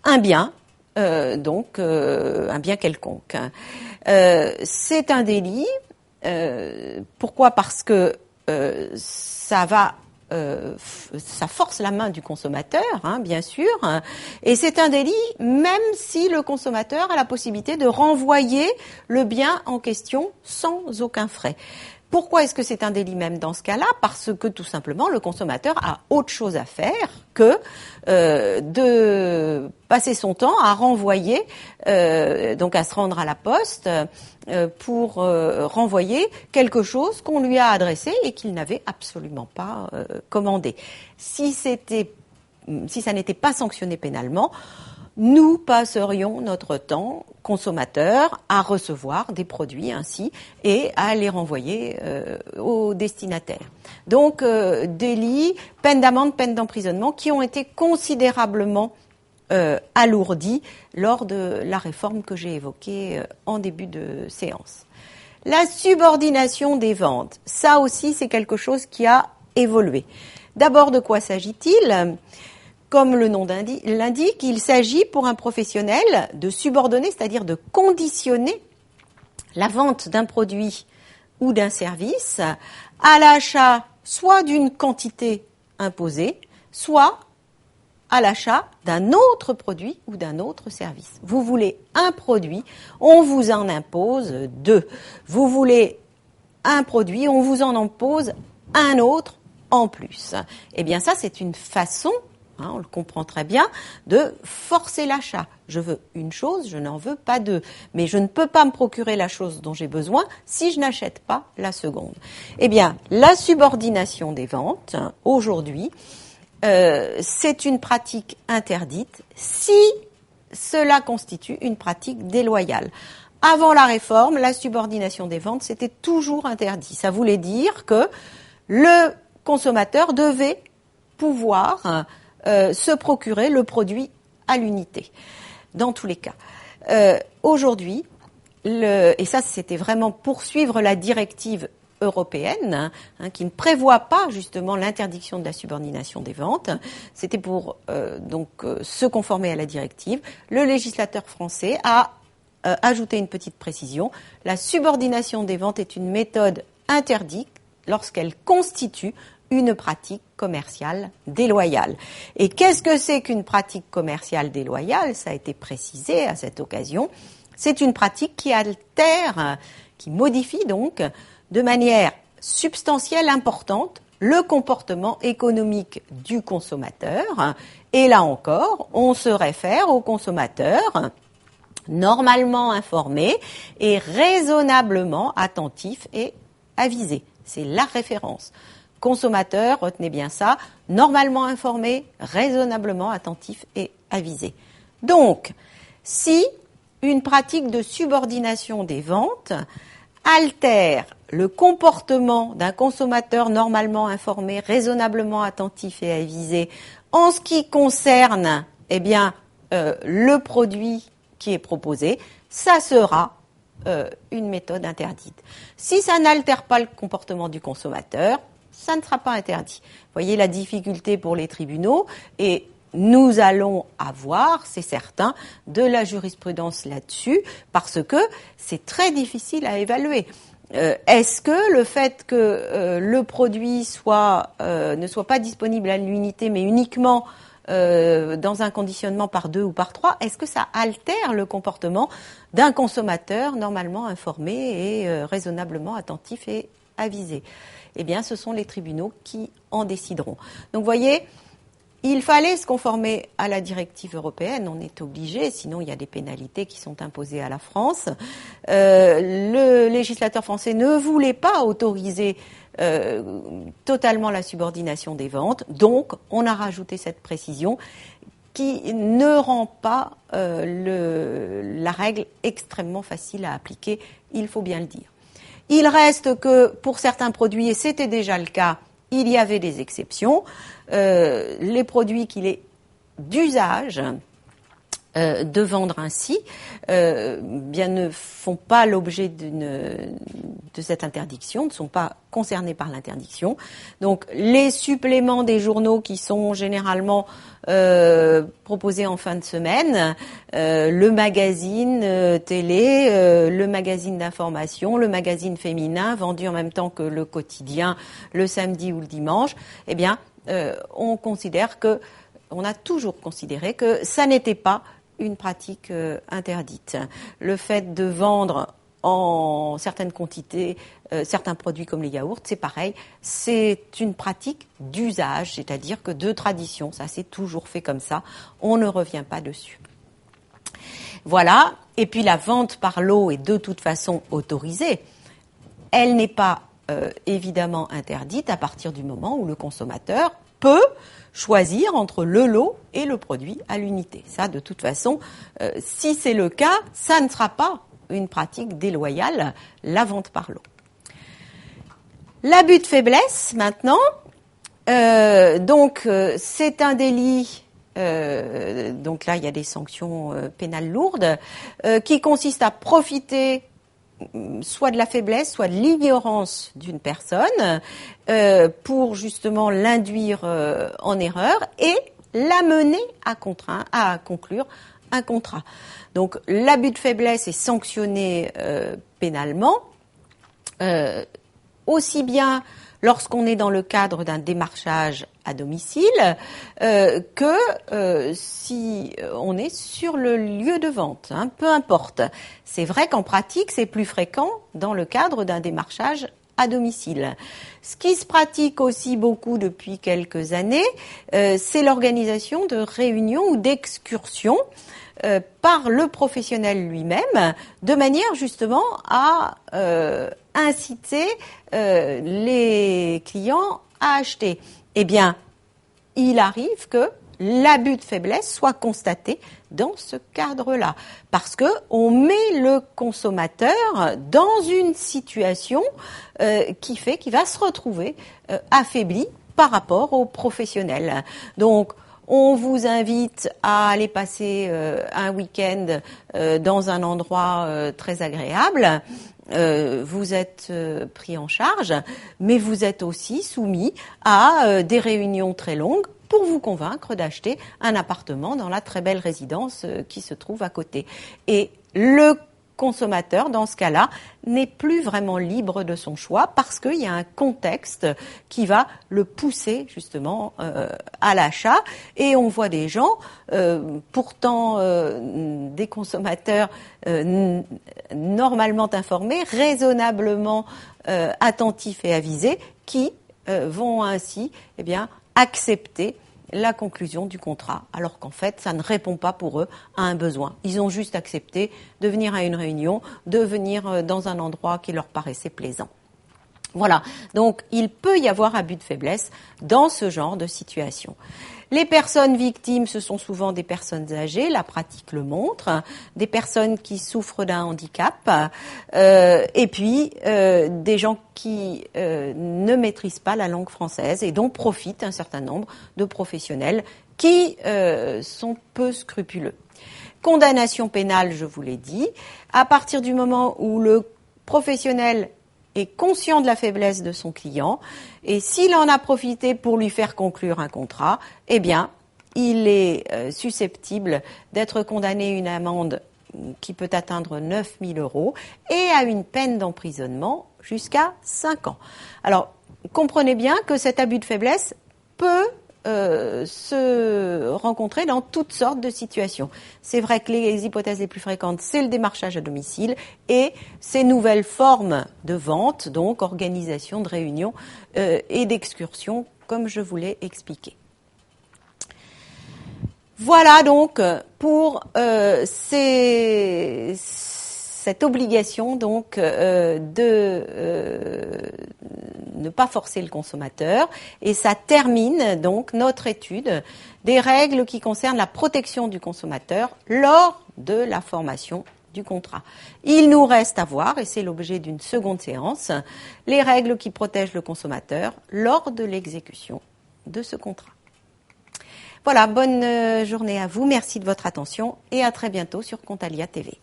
un bien, donc un bien quelconque. C'est un délit. Pourquoi ? Parce que ça force la main du consommateur, bien sûr, et c'est un délit même si le consommateur a la possibilité de renvoyer le bien en question sans aucun frais. Pourquoi est-ce que c'est un délit même dans ce cas-là ? Parce que tout simplement le consommateur a autre chose à faire que de passer son temps à renvoyer, donc à se rendre à la poste pour renvoyer quelque chose qu'on lui a adressé et qu'il n'avait absolument pas commandé. Si ça n'était pas sanctionné pénalement, nous passerions notre temps, consommateurs, à recevoir des produits ainsi et à les renvoyer aux destinataires. Donc, délits, peine d'amende, peine d'emprisonnement qui ont été considérablement alourdis lors de la réforme que j'ai évoquée en début de séance. La subordination des ventes, ça aussi c'est quelque chose qui a évolué. D'abord, de quoi s'agit-il ? Comme le nom l'indique, il s'agit pour un professionnel de subordonner, c'est-à-dire de conditionner la vente d'un produit ou d'un service à l'achat soit d'une quantité imposée, soit à l'achat d'un autre produit ou d'un autre service. Vous voulez un produit, on vous en impose deux. Vous voulez un produit, on vous en impose un autre en plus. Eh bien ça, c'est une façon, on le comprend très bien, de forcer l'achat. Je veux une chose, je n'en veux pas deux. Mais je ne peux pas me procurer la chose dont j'ai besoin si je n'achète pas la seconde. Eh bien, la subordination des ventes, aujourd'hui, c'est une pratique interdite si cela constitue une pratique déloyale. Avant la réforme, la subordination des ventes, c'était toujours interdit. Ça voulait dire que le consommateur devait pouvoir se procurer le produit à l'unité, dans tous les cas. Aujourd'hui, et ça c'était vraiment poursuivre la directive européenne, qui ne prévoit pas justement l'interdiction de la subordination des ventes, c'était pour se conformer à la directive. Le législateur français a ajouté une petite précision. La subordination des ventes est une méthode interdite lorsqu'elle constitue une pratique commerciale déloyale. Et qu'est-ce que c'est qu'une pratique commerciale déloyale ? Ça a été précisé à cette occasion. C'est une pratique qui altère, qui modifie donc de manière substantielle, importante, le comportement économique du consommateur. Et là encore, on se réfère au consommateur normalement informé et raisonnablement attentif et avisé. C'est la référence. Consommateur, retenez bien ça, normalement informé, raisonnablement attentif et avisé. Donc, si une pratique de subordination des ventes altère le comportement d'un consommateur normalement informé, raisonnablement attentif et avisé en ce qui concerne le produit qui est proposé, ça sera une méthode interdite. Si ça n'altère pas le comportement du consommateur, ça ne sera pas interdit. Vous voyez la difficulté pour les tribunaux et nous allons avoir, c'est certain, de la jurisprudence là-dessus parce que c'est très difficile à évaluer. Est-ce que le fait que le produit ne soit pas disponible à l'unité mais uniquement dans un conditionnement par 2 ou par 3, est-ce que ça altère le comportement d'un consommateur normalement informé et raisonnablement attentif et avisé? Eh bien, ce sont les tribunaux qui en décideront. Donc, vous voyez, il fallait se conformer à la directive européenne, on est obligé, sinon il y a des pénalités qui sont imposées à la France. Le législateur français ne voulait pas autoriser totalement la subordination des ventes, donc on a rajouté cette précision qui ne rend pas la règle extrêmement facile à appliquer, il faut bien le dire. Il reste que pour certains produits, et c'était déjà le cas, il y avait des exceptions. Les produits qu'il est d'usage de vendre ainsi bien ne font pas l'objet de cette interdiction, ne sont pas concernés par l'interdiction. Donc les suppléments des journaux qui sont généralement proposés en fin de semaine, le magazine télé, le magazine d'information, le magazine féminin vendu en même temps que le quotidien le samedi ou le dimanche, eh bien on a toujours considéré que ça n'était pas une pratique interdite. Le fait de vendre en certaines quantités certains produits comme les yaourts, c'est pareil, c'est une pratique d'usage, c'est-à-dire que de tradition, ça s'est toujours fait comme ça, on ne revient pas dessus. Voilà, et puis la vente par lot est de toute façon autorisée. Elle n'est pas évidemment interdite à partir du moment où le consommateur peut choisir entre le lot et le produit à l'unité. Ça, de toute façon, si c'est le cas, ça ne sera pas une pratique déloyale, la vente par lot. L'abus de faiblesse, maintenant. C'est un délit. Donc là, il y a des sanctions pénales lourdes qui consistent à profiter soit de la faiblesse, soit de l'ignorance d'une personne pour justement l'induire en erreur et l'amener à conclure un contrat. Donc l'abus de faiblesse est sanctionné pénalement, aussi bien lorsqu'on est dans le cadre d'un démarchage à domicile que si on est sur le lieu de vente, peu importe. C'est vrai qu'en pratique, c'est plus fréquent dans le cadre d'un démarchage à domicile. Ce qui se pratique aussi beaucoup depuis quelques années, c'est l'organisation de réunions ou d'excursions par le professionnel lui-même, de manière justement à inciter les clients à acheter. Eh bien, il arrive que l'abus de faiblesse soit constaté dans ce cadre-là, parce que on met le consommateur dans une situation qui fait qu'il va se retrouver affaibli par rapport aux professionnels. Donc, on vous invite à aller passer un week-end dans un endroit très agréable. Vous êtes pris en charge, mais vous êtes aussi soumis à des réunions très longues pour vous convaincre d'acheter un appartement dans la très belle résidence qui se trouve à côté. Et le consommateur, dans ce cas-là, n'est plus vraiment libre de son choix parce qu'il y a un contexte qui va le pousser justement à l'achat. Et on voit des gens, pourtant des consommateurs normalement informés, raisonnablement attentifs et avisés, qui vont ainsi accepter la conclusion du contrat, alors qu'en fait, ça ne répond pas pour eux à un besoin. Ils ont juste accepté de venir à une réunion, de venir dans un endroit qui leur paraissait plaisant. Voilà, donc il peut y avoir abus de faiblesse dans ce genre de situation. Les personnes victimes, ce sont souvent des personnes âgées, la pratique le montre, des personnes qui souffrent d'un handicap, et puis des gens qui ne maîtrisent pas la langue française et dont profitent un certain nombre de professionnels qui sont peu scrupuleux. Condamnation pénale, je vous l'ai dit, à partir du moment où le professionnel est conscient de la faiblesse de son client et s'il en a profité pour lui faire conclure un contrat, eh bien, il est susceptible d'être condamné à une amende qui peut atteindre 9 000 € et à une peine d'emprisonnement jusqu'à 5 ans. Alors, comprenez bien que cet abus de faiblesse peut se rencontrer dans toutes sortes de situations. C'est vrai que les hypothèses les plus fréquentes, c'est le démarchage à domicile et ces nouvelles formes de vente, donc organisation de réunions et d'excursions, comme je vous l'ai expliqué. Voilà donc pour cette obligation donc de ne pas forcer le consommateur, et ça termine donc notre étude des règles qui concernent la protection du consommateur lors de la formation du contrat. Il nous reste à voir, et c'est l'objet d'une seconde séance, les règles qui protègent le consommateur lors de l'exécution de ce contrat. Voilà, bonne journée à vous, merci de votre attention et à très bientôt sur Contalia TV.